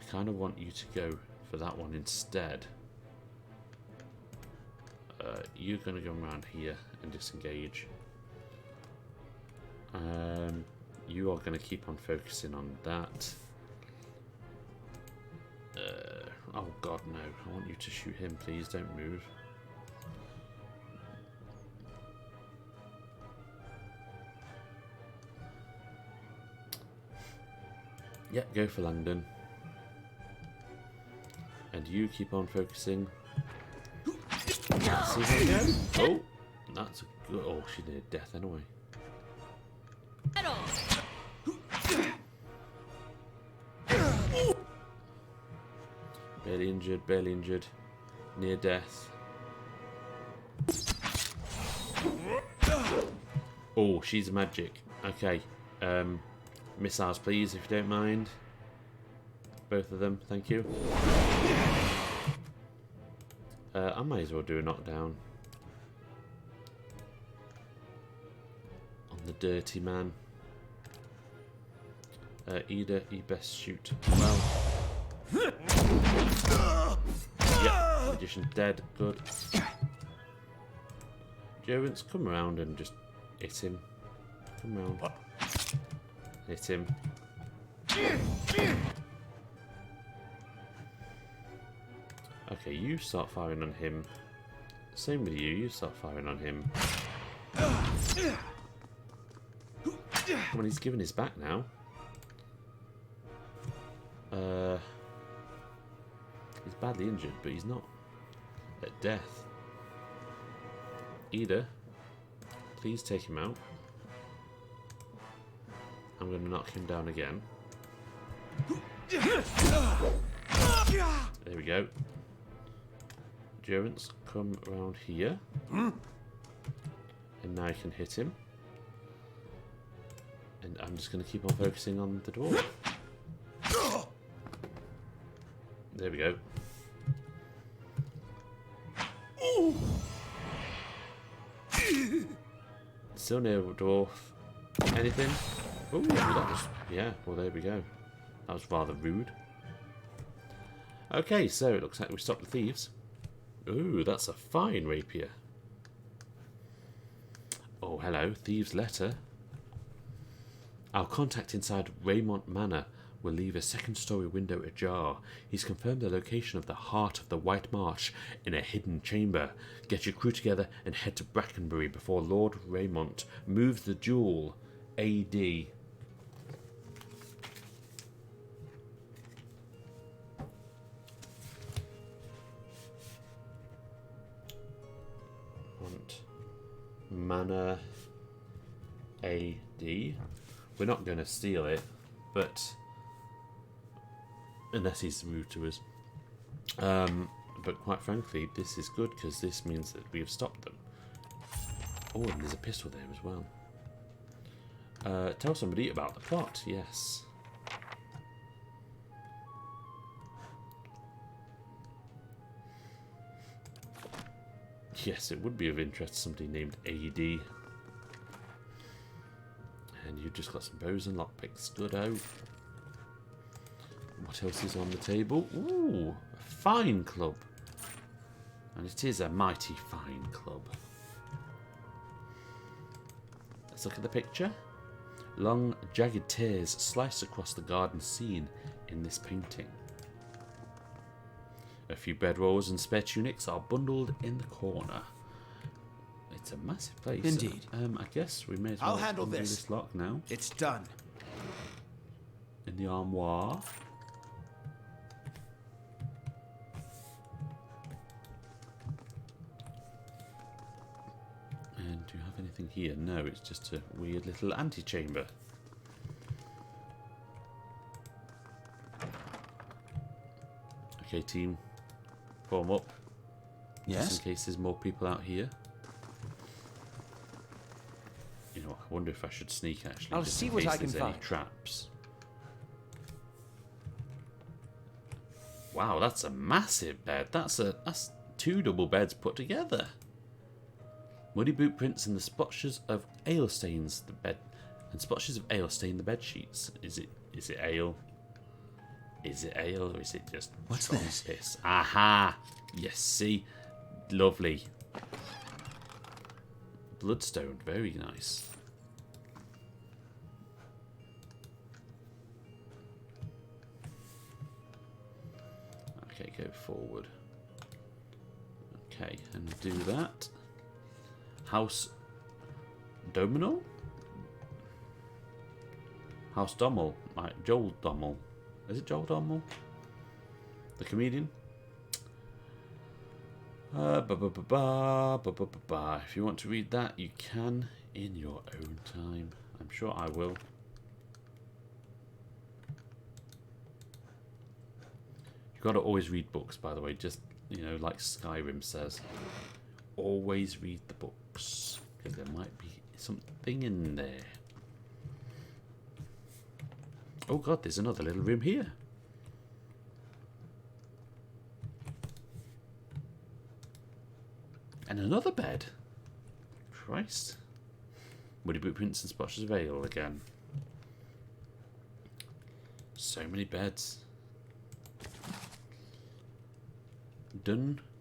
I kind of want you to go for that one instead. You're going to go around here and disengage. You are going to keep on focusing on that. Oh god, no. I want you to shoot him, please. Don't move. Yeah, go for Langdon. And you keep on focusing. See how it goes? Oh, that's a good. Oh, she near death anyway. Barely injured, barely injured. Near death. Oh, she's magic. Okay. Missiles, please, if you don't mind. Both of them, thank you. I might as well do a knockdown on the dirty man. Ida, you best shoot well. Yep, magician dead, good. Jones, come around and just hit him. Come around. Hit him. Okay, you start firing on him. Same with you, you start firing on him. Come on, he's giving his back now. He's badly injured, but he's not at death. Ida, please take him out. I'm going to knock him down again. There we go. Jones, come around here. And now I can hit him. And I'm just going to keep on focusing on the dwarf. There we go. Still near dwarf. Anything? Oh, that was... Yeah, well, there we go. That was rather rude. Okay, so it looks like we stopped the thieves. Ooh, that's a fine rapier. Oh, hello. Thieves' letter. Our contact inside Raymont Manor will leave a second-story window ajar. He's confirmed the location of the heart of the White March in a hidden chamber. Get your crew together and head to Brackenbury before Lord Raymont moves the jewel. AD. Manor AD. We're not going to steal it, but unless he's rude to us. But quite frankly, this is good because this means that we have stopped them. Oh, and there's a pistol there as well. Tell somebody about the plot. Yes. Yes, it would be of interest to somebody named AD. you've just got some bows and lockpicks. Good out. What else is on the table? Ooh, a fine club. And it is a mighty fine club. Let's look at the picture. Long, jagged tears slice across the garden scene in this painting. A few bedrolls and spare tunics are bundled in the corner. It's a massive place. Indeed. I guess we may as well I'll handle undo this. this lock now. It's done. In the armoire. And do you have anything here? No, it's just a weird little antechamber. Okay, team, form up. Yes? Just in case there's more people out here. You know, I wonder if I should sneak actually. I'll just see in what case I can there's any find. traps. Wow, that's a massive bed. That's 2 double beds put together. Muddy boot prints and the splotches of ale stains the bed, and splotches of ale stain the bed sheets. Is it ale? Is it ale or is it just What's strong this? piss? Aha! Yes, see, lovely. Bloodstone, very nice. Okay, go forward. Okay, and do that. House Domino? House Dommel. Right, Joel Dommel. Is it Joel Dommel? The comedian? If you want to read that, you can in your own time. I'm sure I will. You've got to always read books, by the way. Just, you know, like Skyrim says. Always read the books. Because there might be something in there. Oh god, there's another little room here. And another bed. Christ. Muddy boot prints and splotches of ale again. So many beds. Dunwood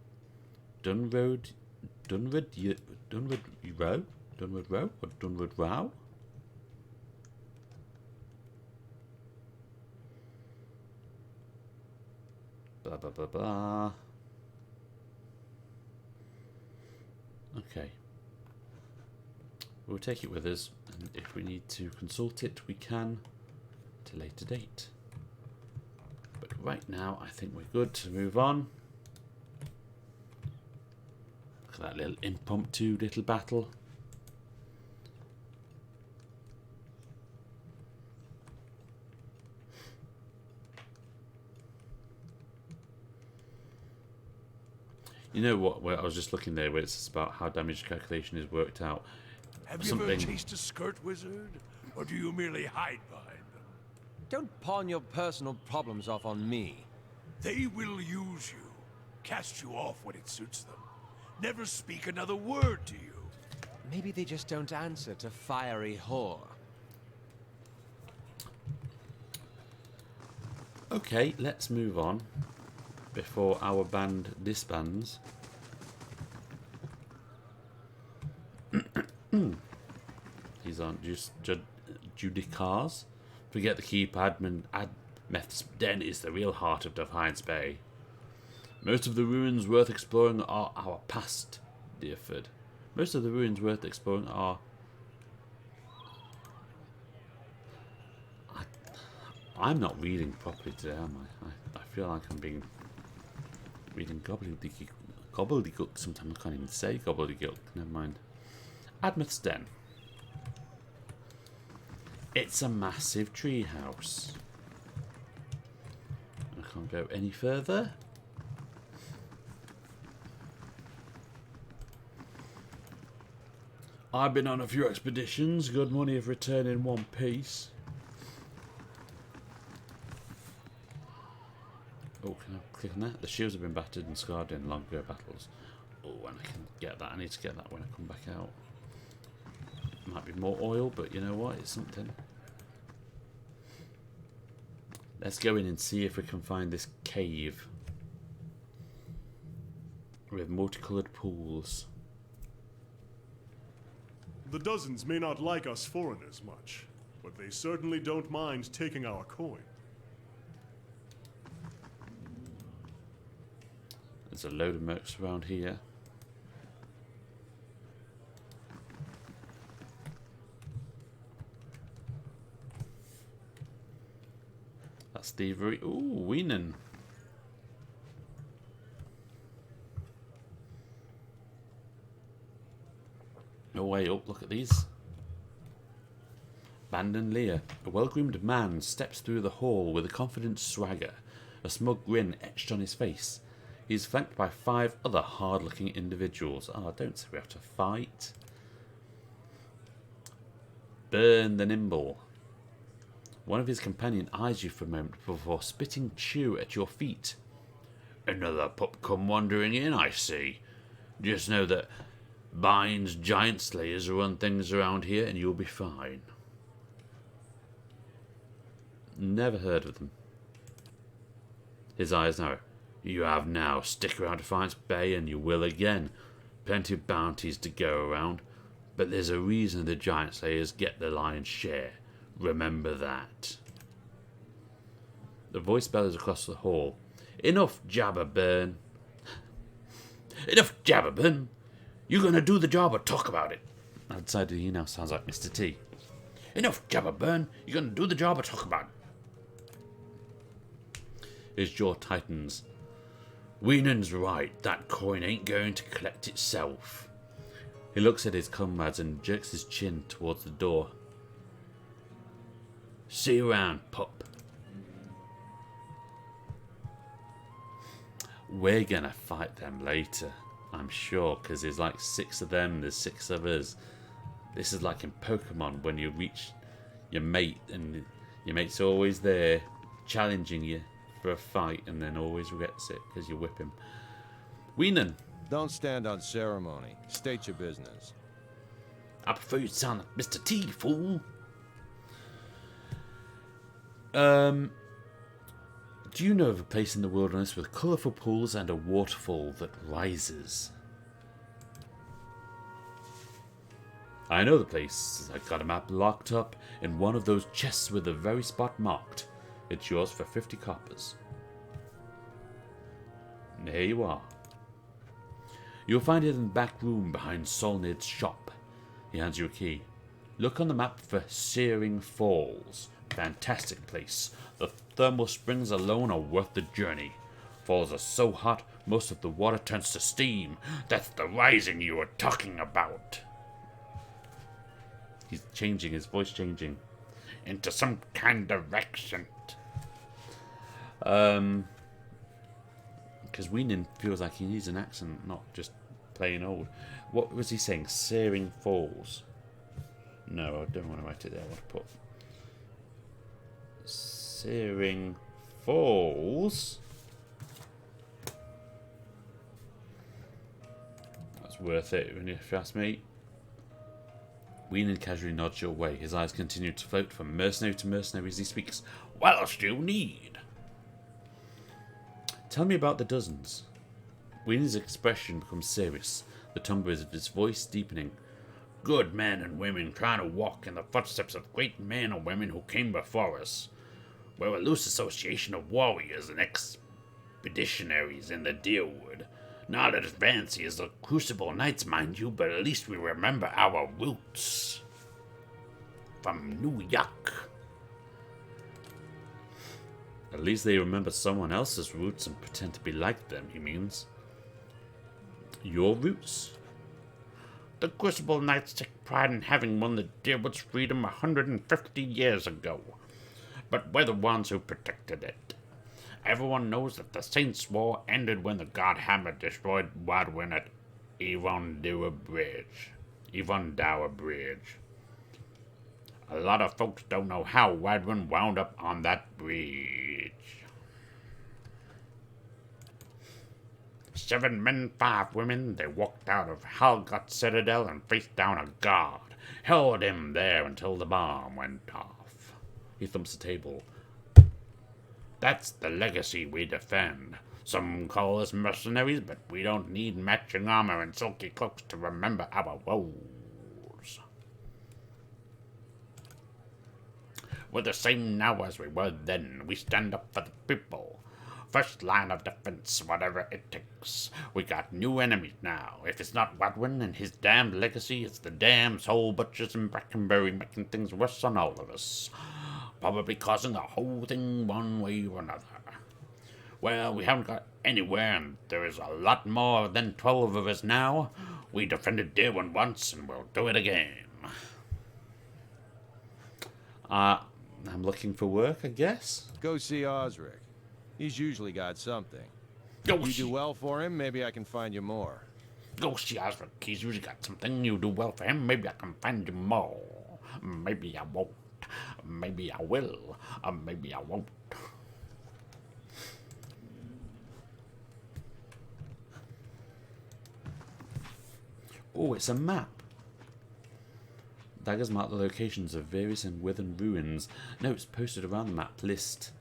Row or Dunwood Row? Blah blah blah blah. Okay. We'll take it with us, and if we need to consult it, we can at a later date. But right now, I think we're good to move on. Look at that little impromptu little battle. You know what? Where I was just looking there, where it's about how damage calculation is worked out. Have you ever chased a skirt wizard? Or do you merely hide behind them? Don't pawn your personal problems off on me. They will use you, cast you off when it suits them. Never speak another word to you. Maybe they just don't answer to fiery whore. Okay, let's move on before our band disbands. These aren't just Judicars. Forget the keypad. Admeth's Den is the real heart of Defiance Bay. Most of the ruins worth exploring are our past, Deerford. Most of the ruins worth exploring are... I'm not reading properly today, am I? I feel like I'm reading gobbledygook. Sometimes I can't even say gobbledygook. Never mind. Admeth's Den. It's a massive tree house. I can't go any further. I've been on a few expeditions. Good money have returned in one piece. Oh, can I click on that? The shields have been battered and scarred in longer battles. Oh, and I can get that. I need to get that when I come back out. Might be more oil, but you know what? It's something. Let's go in and see if we can find this cave with multicolored pools. The dozens may not like us foreigners much, but they certainly don't mind taking our coin. There's a load of mercs around here. That's thievery. Ooh, Weenan. No way up, look at these. Bandon Lear. A well-groomed man steps through the hall with a confident swagger, a smug grin etched on his face. He is flanked by 5 other hard-looking individuals. Oh, don't say we have to fight. Burn the Nimble. One of his companions eyes you for a moment before spitting chew at your feet. Another pup come wandering in, I see. Just know that Bynes Giant Slayers run things around here and you'll be fine. Never heard of them. His eyes narrow. You have now. Stick around Defiance Bay and you will again. Plenty of bounties to go around. But there's a reason the Giant Slayers get the lion's share. Remember that. The voice bellows across the hall. Enough jabberburn. Enough jabberburn. You gonna do the job or talk about it? Outside he now sounds like Mr. T. Enough jabberburn. You gonna do the job or talk about it? His jaw tightens. Weenan's right. That coin ain't going to collect itself. He looks at his comrades and jerks his chin towards the door. See you around, pup. We're gonna fight them later, I'm sure, because there's like 6 of them, there's 6 of us. This is like in Pokemon when you reach your mate and your mate's always there challenging you for a fight and then always regrets it because you whip him. Weenan. Don't stand on ceremony. State your business. I prefer you to sound like Mr. T, fool. Do you know of a place in the wilderness with colourful pools and a waterfall that rises? I know the place. I got a map locked up in one of those chests with the very spot marked. It's yours for 50 coppers. And here you are. You'll find it in the back room behind Solnid's shop. He hands you a key. Look on the map for Searing Falls. Fantastic place. The thermal springs alone are worth the journey. Falls are so hot, most of the water turns to steam. That's the rising you were talking about. He's changing, his voice changing. Into some kind of accent. Because Weenan feels like he needs an accent, not just plain old. What was he saying? Searing Falls. No, I don't want to write it there. I want to put Searing Falls. That's worth it, if you ask me. Weenan casually nods your way. His eyes continue to float from mercenary to mercenary as he speaks. What else do you need? Tell me about the dozens. Weenan's expression becomes serious, the timbre of his voice deepening. Good men and women trying to walk in the footsteps of great men and women who came before us. We're a loose association of warriors and expeditionaries in the Deerwood. Not as fancy as the Crucible Knights, mind you, but at least we remember our roots. From New York. At least they remember someone else's roots and pretend to be like them, he means. Your roots? The Crucible Knights take pride in having won the Deerwood's freedom 150 years ago. But we're the ones who protected it. Everyone knows that the Saints' War ended when the God Hammer destroyed Wadwin at Evondower Bridge. A lot of folks don't know how Wadwin wound up on that bridge. 7 men, 5 women, they walked out of Halgot Citadel and faced down a guard. Held him there until the bomb went off. He thumps the table. That's the legacy we defend. Some call us mercenaries, but we don't need matching armor and silky cloaks to remember our woes. We're the same now as we were then. We stand up for the people. First line of defense, whatever it takes. We got new enemies now. If it's not Wadwin and his damned legacy, it's the damn soul butchers in Brackenbury making things worse on all of us. Probably causing the whole thing one way or another. Well, we haven't got anywhere, and there is a lot more than 12 of us now. We defended Deerwin once, and we'll do it again. I'm looking for work, I guess. Go see Osric. He's usually got something. Go You see, do well for him, maybe I can find you more. go see Osric. He's usually got something. You do well for him. Maybe I can find you more. Maybe I won't. Maybe I will. Maybe I won't. Oh, it's a map. Daggers mark the locations of various and withered ruins. Notes posted around the map list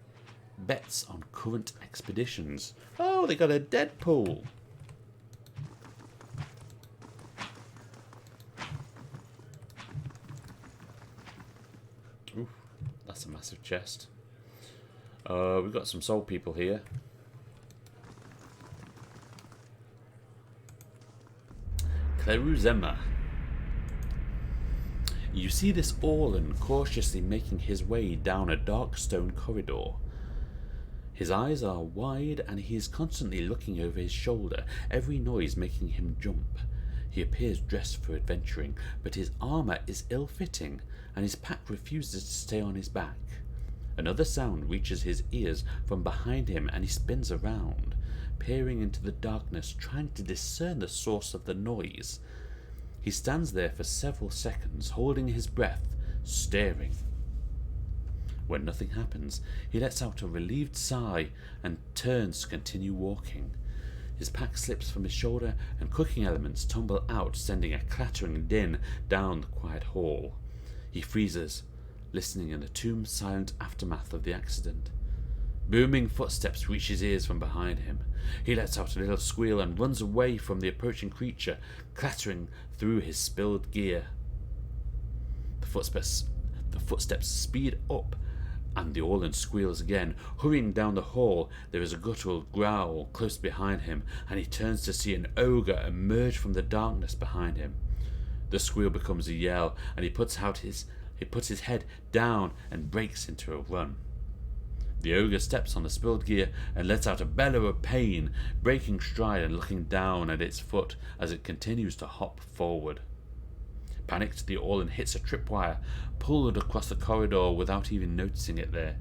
bets on current expeditions. Oh, they got a Deadpool. Ooh, that's a massive chest. We've got some soul people here. Cleruzema. You see this Orlan cautiously making his way down a dark stone corridor. His eyes are wide and he is constantly looking over his shoulder, every noise making him jump. He appears dressed for adventuring, but his armour is ill-fitting and his pack refuses to stay on his back. Another sound reaches his ears from behind him and he spins around, peering into the darkness, trying to discern the source of the noise. He stands there for several seconds, holding his breath, staring. When nothing happens, he lets out a relieved sigh and turns to continue walking. His pack slips from his shoulder and cooking elements tumble out, sending a clattering din down the quiet hall. He freezes, listening in the tomb silent aftermath of the accident. Booming footsteps reach his ears from behind him. He lets out a little squeal and runs away from the approaching creature, clattering through his spilled gear. The footsteps speed up, and the Orlan squeals again. Hurrying down the hall, there is a guttural growl close behind him, and he turns to see an ogre emerge from the darkness behind him. The squeal becomes a yell, and he puts his head down and breaks into a run. The ogre steps on the spilled gear and lets out a bellow of pain, breaking stride and looking down at its foot as it continues to hop forward. Panicked, the Orlan hits a tripwire, pulled across the corridor without even noticing it there.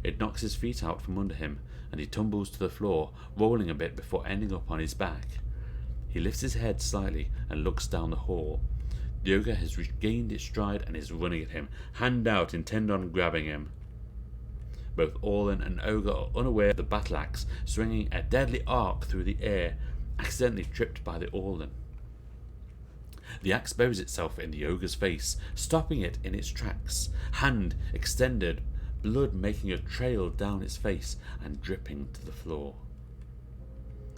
It knocks his feet out from under him, and he tumbles to the floor, rolling a bit before ending up on his back. He lifts his head slightly and looks down the hall. The ogre has regained its stride and is running at him, hand out, intent on grabbing him. Both Orlan and Ogre are unaware of the battle axe swinging a deadly arc through the air, accidentally tripped by the Orlan. The axe buries itself in the ogre's face, stopping it in its tracks, hand extended, blood making a trail down its face and dripping to the floor.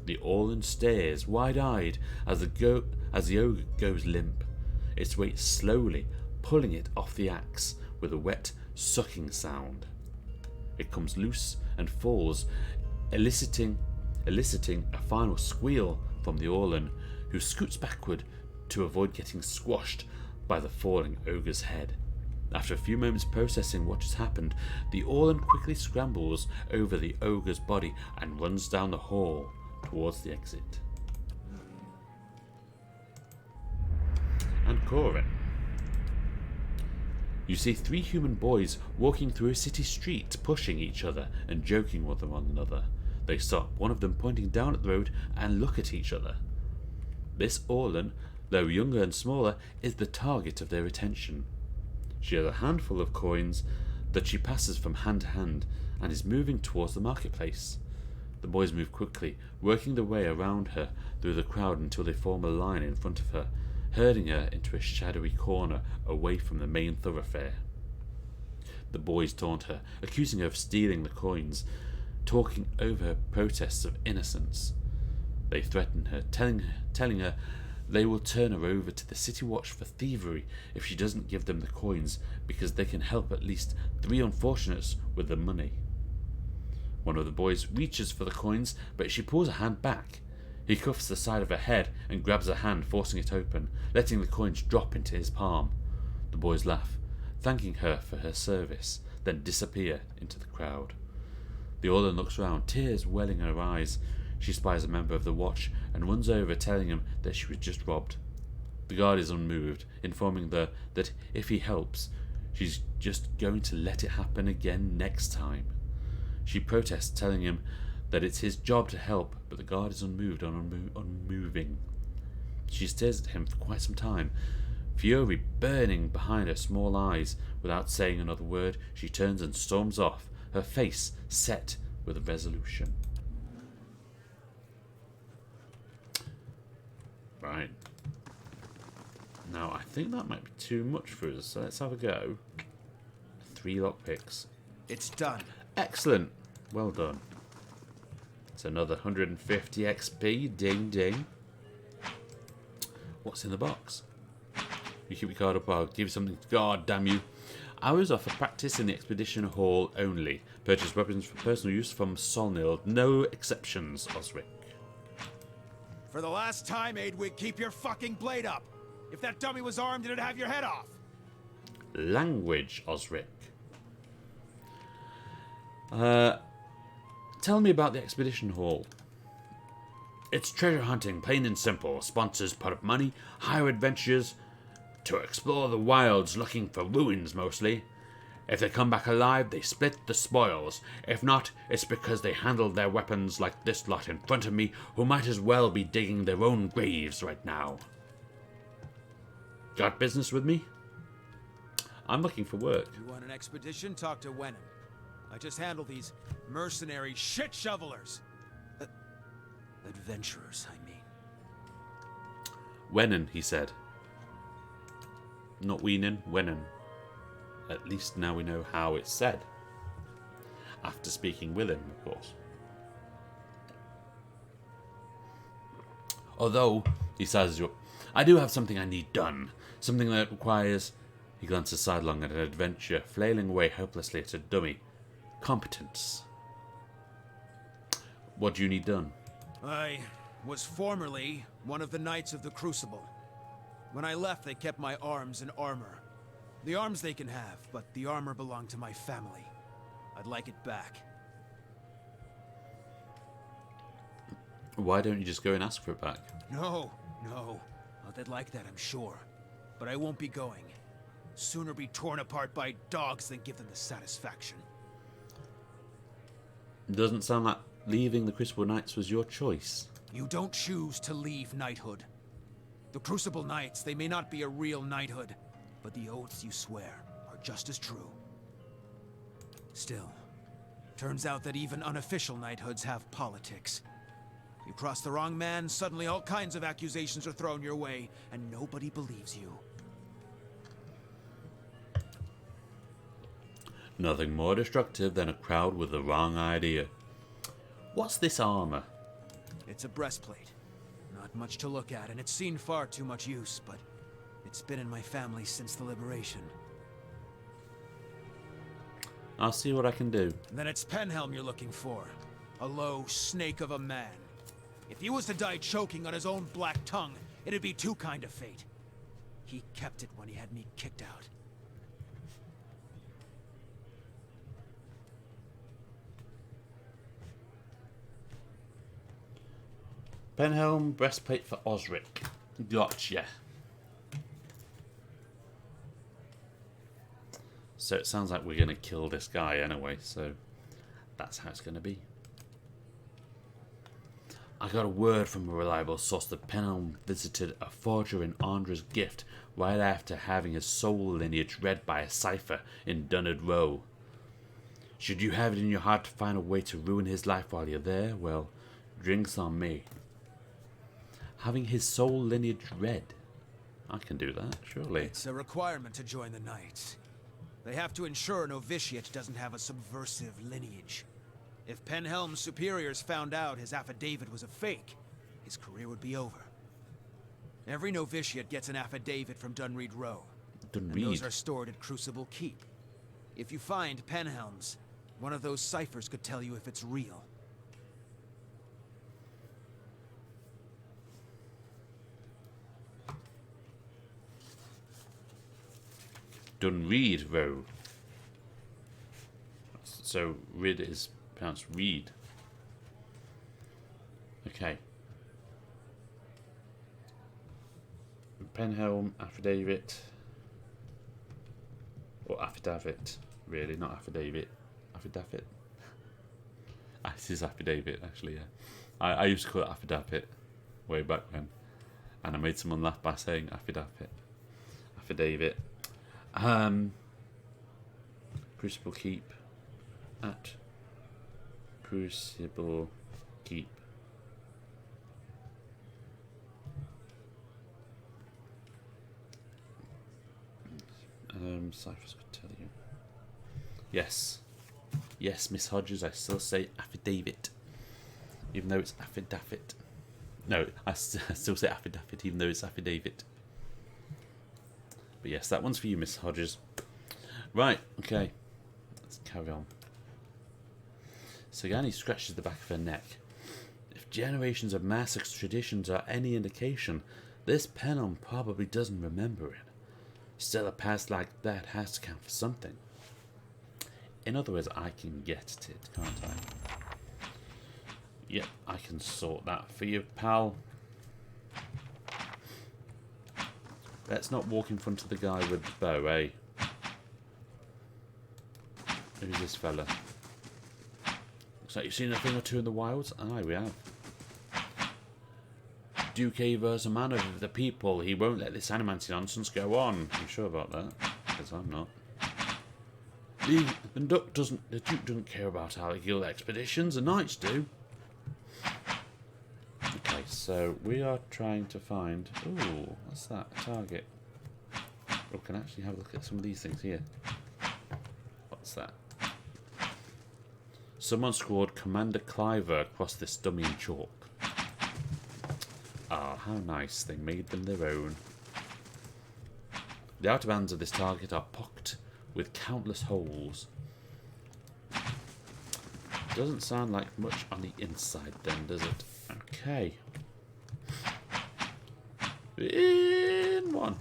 The Orlan stares wide-eyed as the ogre goes limp, its weight slowly pulling it off the axe with a wet, sucking sound. It comes loose and falls, eliciting a final squeal from the Orlan, who scoots backward to avoid getting squashed by the falling ogre's head. After a few moments processing what has happened, the Orlan quickly scrambles over the ogre's body and runs down the hall towards the exit. And Corin. You see 3 human boys walking through a city street, pushing each other and joking with one another. They stop, one of them pointing down at the road, and look at each other. This Orlan, though younger and smaller, is the target of their attention. She has a handful of coins that she passes from hand to hand and is moving towards the marketplace. The boys move quickly, working their way around her through the crowd until they form a line in front of her, herding her into a shadowy corner away from the main thoroughfare. The boys taunt her, accusing her of stealing the coins, talking over her protests of innocence. They threaten her, telling her they will turn her over to the City Watch for thievery if she doesn't give them the coins, because they can help at least 3 unfortunates with the money. One of the boys reaches for the coins, but she pulls her hand back. He cuffs the side of her head and grabs her hand, forcing it open, letting the coins drop into his palm. The boys laugh, thanking her for her service, then disappear into the crowd. The Orlan looks round, tears welling in her eyes. She spies a member of the watch and runs over, telling him that she was just robbed. The guard is unmoved, informing her that if he helps, she's just going to let it happen again next time. She protests, telling him that it's his job to help, but the guard is unmoved and unmoving. She stares at him for quite some time, fury burning behind her small eyes. Without saying another word, she turns and storms off, her face set with resolution. Right. Now, I think that might be too much for us, so let's have a go. 3 lockpicks. It's done. Excellent. Well done. It's another 150 XP. Ding, ding. What's in the box? You keep your card up, I'll give you something. God damn you. Hours are for practice in the expedition hall only. Purchase weapons for personal use from Solnil. No exceptions, Osric. For the last time, Aidwig, keep your fucking blade up. If that dummy was armed, it'd have your head off. Language, Osric. Tell me about the expedition hall. It's treasure hunting, plain and simple. Sponsors put up money, hire adventurers to explore the wilds, looking for ruins mostly. If they come back alive, they split the spoils. If not, it's because they handled their weapons like this lot in front of me, who might as well be digging their own graves right now. Got business with me? I'm looking for work. You want an expedition? Talk to Wenham. I just handle these mercenary shit shovelers. Adventurers, I mean. Wennen, he said. Not Weenan, Wennen. At least now we know how it's said. After speaking with him, of course. Although, he sizes you up, I do have something I need done. Something that requires... He glances sidelong at an adventure, flailing away hopelessly at a dummy. Competence. What do you need done? I was formerly one of the Knights of the Crucible. When I left, they kept my arms and armor. The arms they can have, but the armor belonged to my family. I'd like it back. Why don't you just go and ask for it back? No. Not they'd like that, I'm sure. But I won't be going. Sooner be torn apart by dogs than give them the satisfaction. Doesn't sound like leaving the Crucible Knights was your choice. You don't choose to leave knighthood. The Crucible Knights, they may not be a real knighthood, but the oaths you swear are just as true. Still, turns out that even unofficial knighthoods have politics. You cross the wrong man, suddenly all kinds of accusations are thrown your way, and nobody believes you. Nothing more destructive than a crowd with the wrong idea. What's this armor? It's a breastplate. Not much to look at, and it's seen far too much use, but it's been in my family since the liberation. I'll see what I can do. Then it's Penhelm you're looking for. A low snake of a man. If he was to die choking on his own black tongue, it'd be too kind a fate. He kept it when he had me kicked out. Penhelm, breastplate for Osric. Gotcha. So it sounds like we're going to kill this guy anyway, so that's how it's going to be. I got a word from a reliable source that Penhelm visited a forger in Andra's Gift right after having his soul lineage read by a cipher in Dunnard Row. Should you have it in your heart to find a way to ruin his life while you're there, well, drinks on me. Having his soul lineage read. I can do that, surely. It's a requirement to join the Knights. They have to ensure a novitiate doesn't have a subversive lineage. If Penhelm's superiors found out his affidavit was a fake, his career would be over. Every novitiate gets an affidavit from Dunreed Row. And those Dunreed. are stored at Crucible Keep. If you find Penhelm's, one of those ciphers could tell you if it's real. Dunreed Row. So Rid is pronounced Reed. Okay. Penhelm, affidavit. Or affidavit, really, not affidavit. Affidavit. This is affidavit, actually, yeah. I used to call it affidavit way back when. And I made someone laugh by saying affidavit. Affidavit. Crucible Keep. At Crucible Keep. Cyphers could tell you. Yes. Yes, Miss Hodges, I still say affidavit. Even though it's affidavit. No, I still say affidavit, even though it's affidavit. But yes, that one's for you, Miss Hodges. Right, okay. Let's carry on. Sagani scratches the back of her neck. If generations of massacre traditions are any indication, this Penhelm probably doesn't remember it. Still, a past like that has to count for something. In other words, I can get at it, can't I? Yep, I can sort that for you, pal. Let's not walk in front of the guy with the bow, eh? Who's this fella? Looks like you've seen a thing or two in the wilds. Aye, we have. Duke Ava's a man of the people. He won't let this animancy nonsense go on. I'm sure about that, because I'm not. The Duke doesn't care about our guild expeditions. The Knights do. Okay, so we are trying to find. Ooh, what's that? A target. Oh, can I actually have a look at some of these things here? What's that? Someone scored Commander Cliver across this dummy in chalk. Ah, how nice. They made them their own. The outer bands of this target are pocked with countless holes. Doesn't sound like much on the inside then, does it? Okay. In one.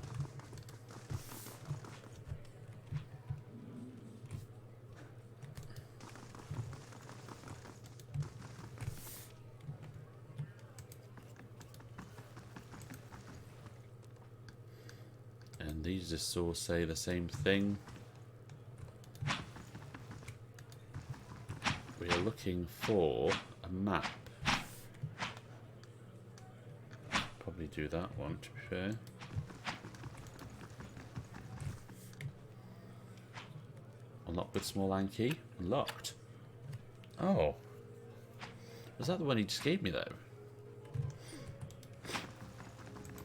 And these just all say the same thing. We are looking for a map. Probably do that one, to be fair. Unlocked with small iron key. Unlocked. Oh. Was that the one he just gave me, though?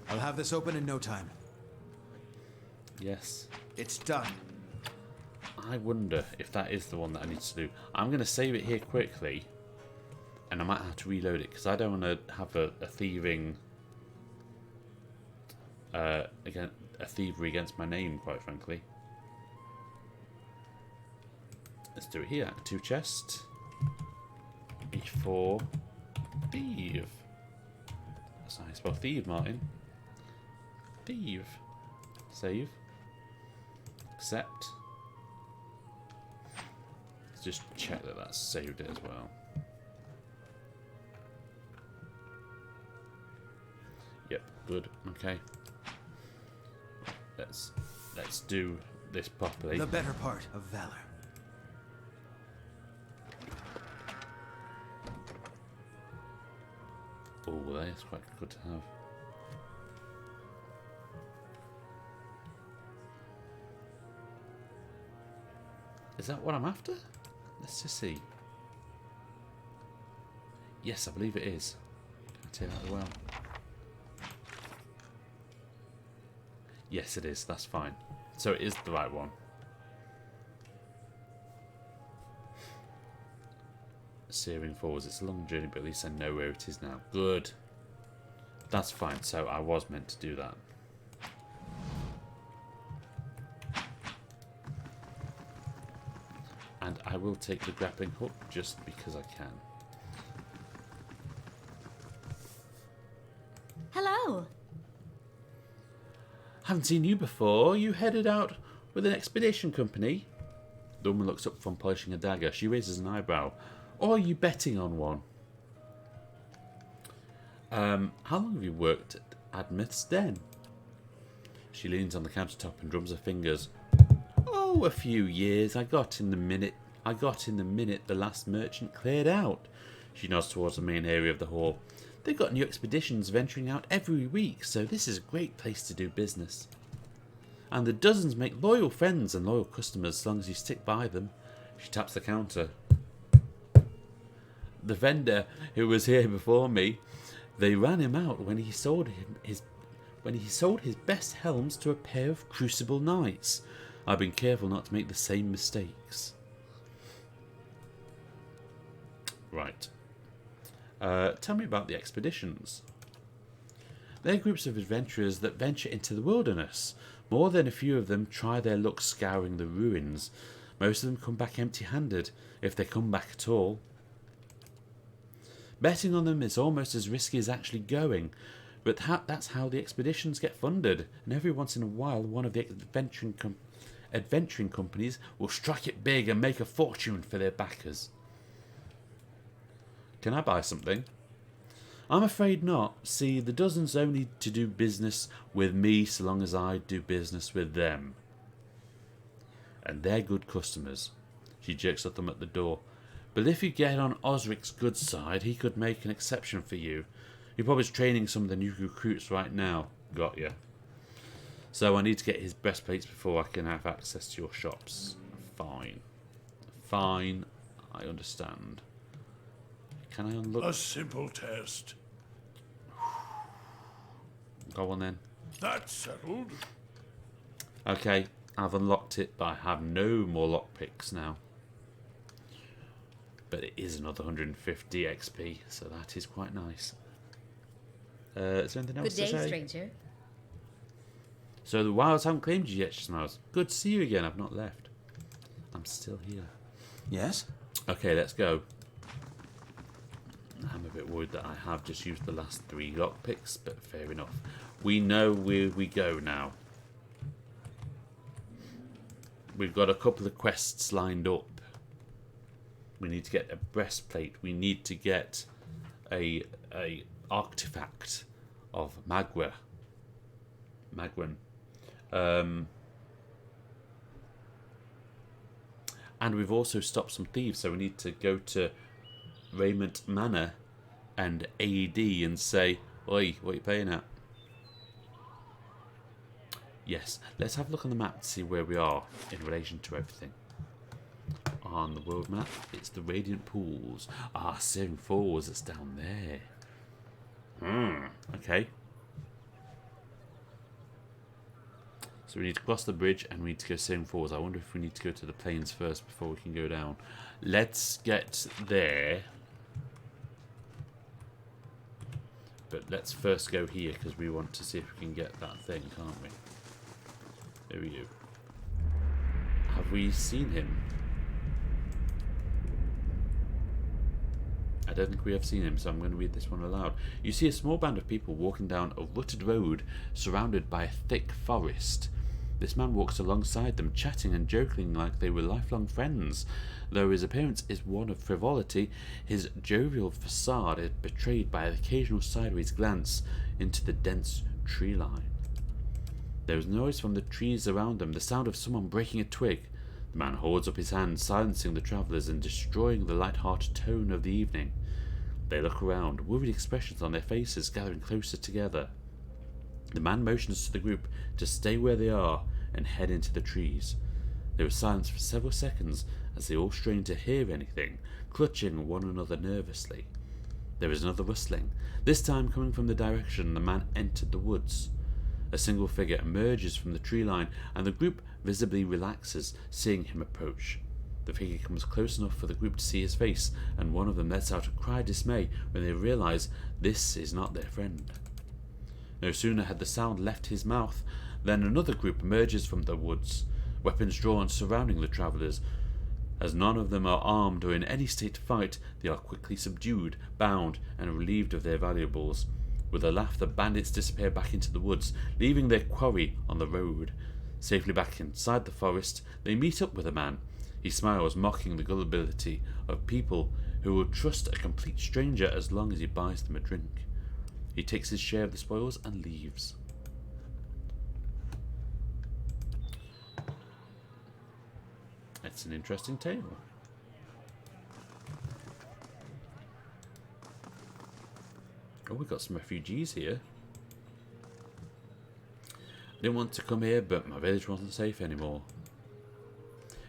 I'll have this open in no time. Yes. It's done. I wonder if that is the one that I need to do. I'm going to save it here quickly. And I might have to reload it, because I don't want to have a thieving... again, a thievery against my name, quite frankly. Let's do it here. 2 chests. E4. Thieve. That's how you spell thieve, Martin. Thieve. Save. Accept. Let's just check that that's saved it as well. Yep, good. Okay. Let's do this properly. The better part of valor. Oh, that's quite good to have. Is that what I'm after? Let's just see. Yes, I believe it is. Can I take that as well? Yes, it is. That's fine. So it is the right one. Searing Falls. It's a long journey, but at least I know where it is now. Good. That's fine. So I was meant to do that. And I will take the grappling hook just because I can. Hello. Haven't seen you before. You headed out with an expedition company? The woman looks up from polishing a dagger. She raises an eyebrow. Or are you betting on one? How long have you worked at Admith's Den? She leans on the countertop and drums her fingers. Oh, a few years. I got in the minute the last merchant cleared out. She nods towards the main area of the hall. They've got new expeditions venturing out every week, so this is a great place to do business. And the dozens make loyal friends and loyal customers as long as you stick by them. She taps the counter. The vendor who was here before me, they ran him out when he sold his best helms to a pair of Crucible Knights. I've been careful not to make the same mistakes. Right. Tell me about the expeditions. They're groups of adventurers that venture into the wilderness. More than a few of them try their luck scouring the ruins. Most of them come back empty-handed, if they come back at all. Betting on them is almost as risky as actually going, but that's how the expeditions get funded, and every once in a while one of the adventuring companies will strike it big and make a fortune for their backers. Can I buy something? I'm afraid not. See, the dozens only need to do business with me so long as I do business with them. And they're good customers. She jerks her thumb at the door. But if you get on Osric's good side, he could make an exception for you. You're probably training some of the new recruits right now. Got ya. So I need to get his breastplates before I can have access to your shops. Fine. Fine. I understand. Can I unlock? A simple test. Go on then. That's settled. Okay, I've unlocked it, but I have no more lockpicks now. But it is another 150 XP, so that is quite nice. Is there anything else Good day, to say? stranger. So the wilds haven't claimed you yet, she smiles. Good to see you again, I've not left. I'm still here. Yes? Okay, let's go. I'm a bit worried that I have just used the last 3 lockpicks, but fair enough. We know where we go now. We've got a couple of quests lined up. We need to get a breastplate. We need to get a artifact of Magwan. And we've also stopped some thieves, so we need to go to Raymond Manor and AED and say, oi, what are you paying at? Yes, let's have a look on the map to see where we are in relation to everything. On the world map, it's the Radiant Pools. Ah, Searing Falls, it's down there. Okay. So we need to cross the bridge and we need to go Searing Falls. I wonder if we need to go to the plains first before we can go down. Let's get there. But let's first go here because we want to see if we can get that thing, can't we? There we go. Have we seen him? I don't think we have seen him, so I'm going to read this one aloud. You see a small band of people walking down a rutted road surrounded by a thick forest. This man walks alongside them, chatting and joking like they were lifelong friends. Though his appearance is one of frivolity, his jovial facade is betrayed by an occasional sideways glance into the dense tree line. There is noise from the trees around them, the sound of someone breaking a twig. The man holds up his hand, silencing the travellers and destroying the light-hearted tone of the evening. They look around, worried expressions on their faces, gathering closer together. The man motions to the group to stay where they are and head into the trees. There is silence for several seconds as they all strain to hear anything, clutching one another nervously. There is another rustling, this time coming from the direction the man entered the woods. A single figure emerges from the tree line, and the group visibly relaxes, seeing him approach. The figure comes close enough for the group to see his face, and one of them lets out a cry of dismay when they realize this is not their friend. No sooner had the sound left his mouth than another group emerges from the woods, weapons drawn, surrounding the travellers. As none of them are armed or in any state to fight, they are quickly subdued, bound, and relieved of their valuables. With a laugh, the bandits disappear back into the woods, leaving their quarry on the road. Safely back inside the forest, they meet up with a man. He smiles, mocking the gullibility of people who will trust a complete stranger as long as he buys them a drink. He takes his share of the spoils and leaves. It's an interesting tale. Oh, we've got some refugees here. I didn't want to come here, but my village wasn't safe anymore.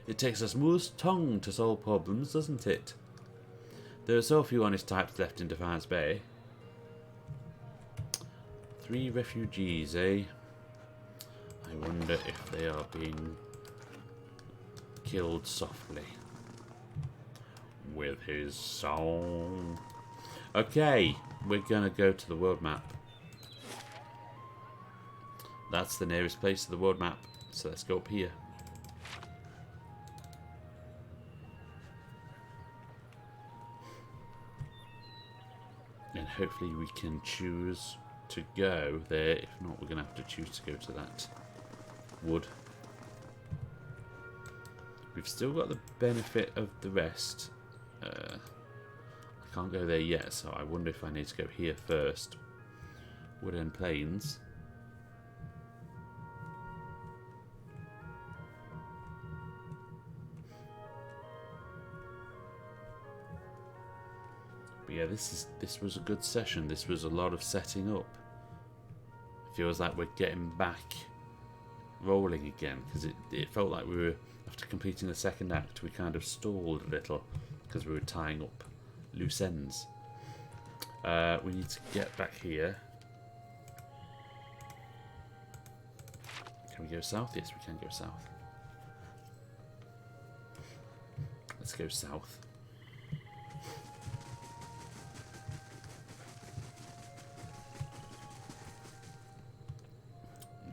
It takes a smooth tongue to solve problems, doesn't it? There are so few honest types left in Defiance Bay. 3 refugees, eh? I wonder if they are being killed softly with his song. Okay, we're gonna go to the world map. That's the nearest place to the world map, so let's go up here. And hopefully we can choose to go there. If not, we're going to have to choose to go to that wood. We've still got the benefit of the rest. I can't go there yet, so I wonder if I need to go here first. Woodend Plains. But yeah, this was a good session. This was a lot of setting up. It feels like we're getting back rolling again, because it felt like we were, after completing the second act, we kind of stalled a little because we were tying up loose ends. We need to get back here. Can we go south? Yes, we can go south. Let's go south.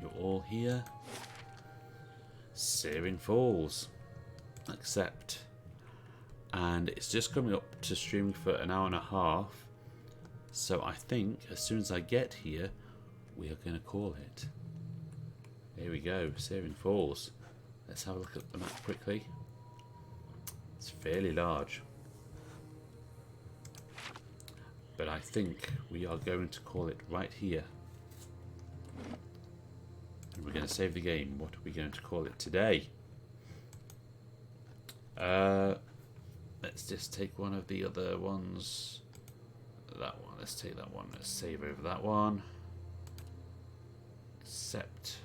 You're all here. Searing Falls. Accept. And it's just coming up to streaming for an hour and a half. So I think as soon as I get here, we are going to call it. There we go, Searing Falls. Let's have a look at the map quickly. It's fairly large. But I think we are going to call it right here. And we're going to save the game. What are we going to call it today? Let's just take one of the other ones. That one. Let's take that one. Let's save over that one. Accept.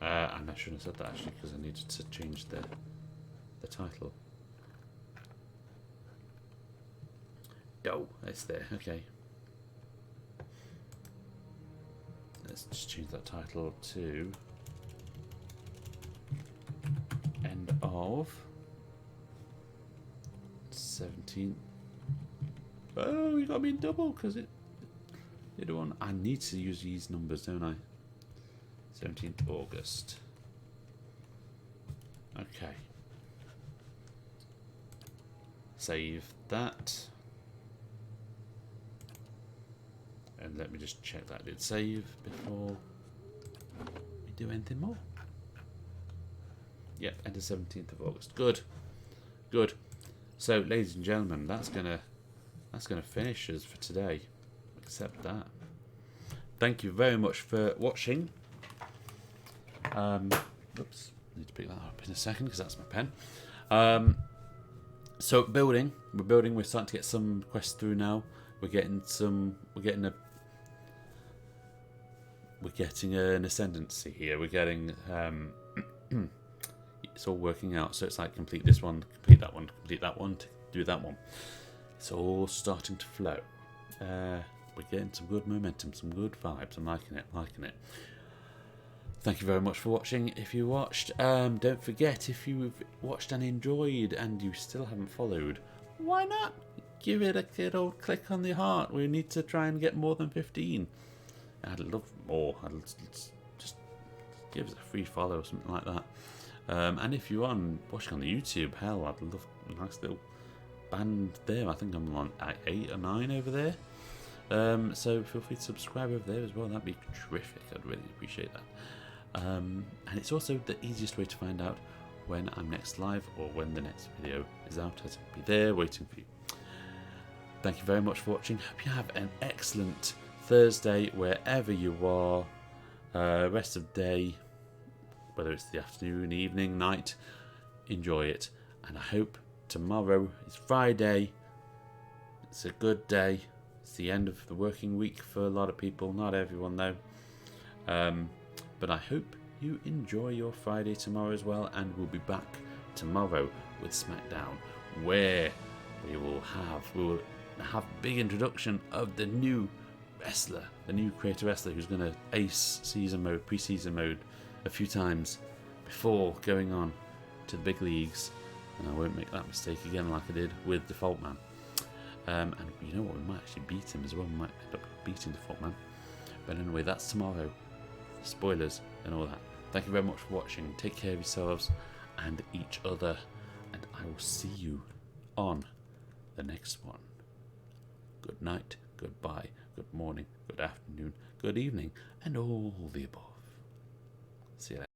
And I shouldn't have said that actually, because I needed to change the title. Oh, it's there. Okay. Let's just change that title to end of 17th. Oh, you got me in double because it did one. I need to use these numbers, don't I? 17th August. Okay. Save that. And let me just check that I did save before we do anything more. Yep, end of 17th of August. Good. Good. So, ladies and gentlemen, that's gonna finish us for today. Accept that. Thank you very much for watching. Oops, need to pick that up in a second because that's my pen. So building, we're starting to get some quests through now. We're getting an ascendancy here. We're getting it's all working out. So it's like complete this one, complete that one, complete that one, do that one. It's all starting to flow. We're We're getting some good momentum, some good vibes. I'm liking it, liking it. Thank you very much for watching. If you watched, don't forget, if you've watched and enjoyed and you still haven't followed, why not give it a good old click on the heart? We need to try and get more than 15. I'd love more. Just give us a free follow or something like that. And if you're watching on the YouTube, hell, I'd love a nice little band there. I think I'm on 8 or 9 over there. So feel free to subscribe over there as well. That'd be terrific. I'd really appreciate that. And it's also the easiest way to find out when I'm next live or when the next video is out, as I'll be there waiting for you. Thank you very much for watching. Hope you have an excellent Thursday wherever you are. Rest of the day, whether it's the afternoon, evening, night, enjoy it. And I hope tomorrow is Friday. It's a good day. It's the end of the working week for a lot of people, not everyone though. But I hope you enjoy your Friday tomorrow as well, and we'll be back tomorrow with SmackDown, where we will have big introduction of the new wrestler, the new creator wrestler who's going to ace season mode, pre-season mode a few times before going on to the big leagues. And I won't make that mistake again like I did with Default Man. And you know what, we might actually beat him as well. We might end up beating Default Man. But anyway, that's tomorrow. Spoilers and all that. Thank you very much for watching. Take care of yourselves and each other, and I will see you on the next one. Good night, goodbye, good morning, good afternoon, good evening, and all the above. See you later.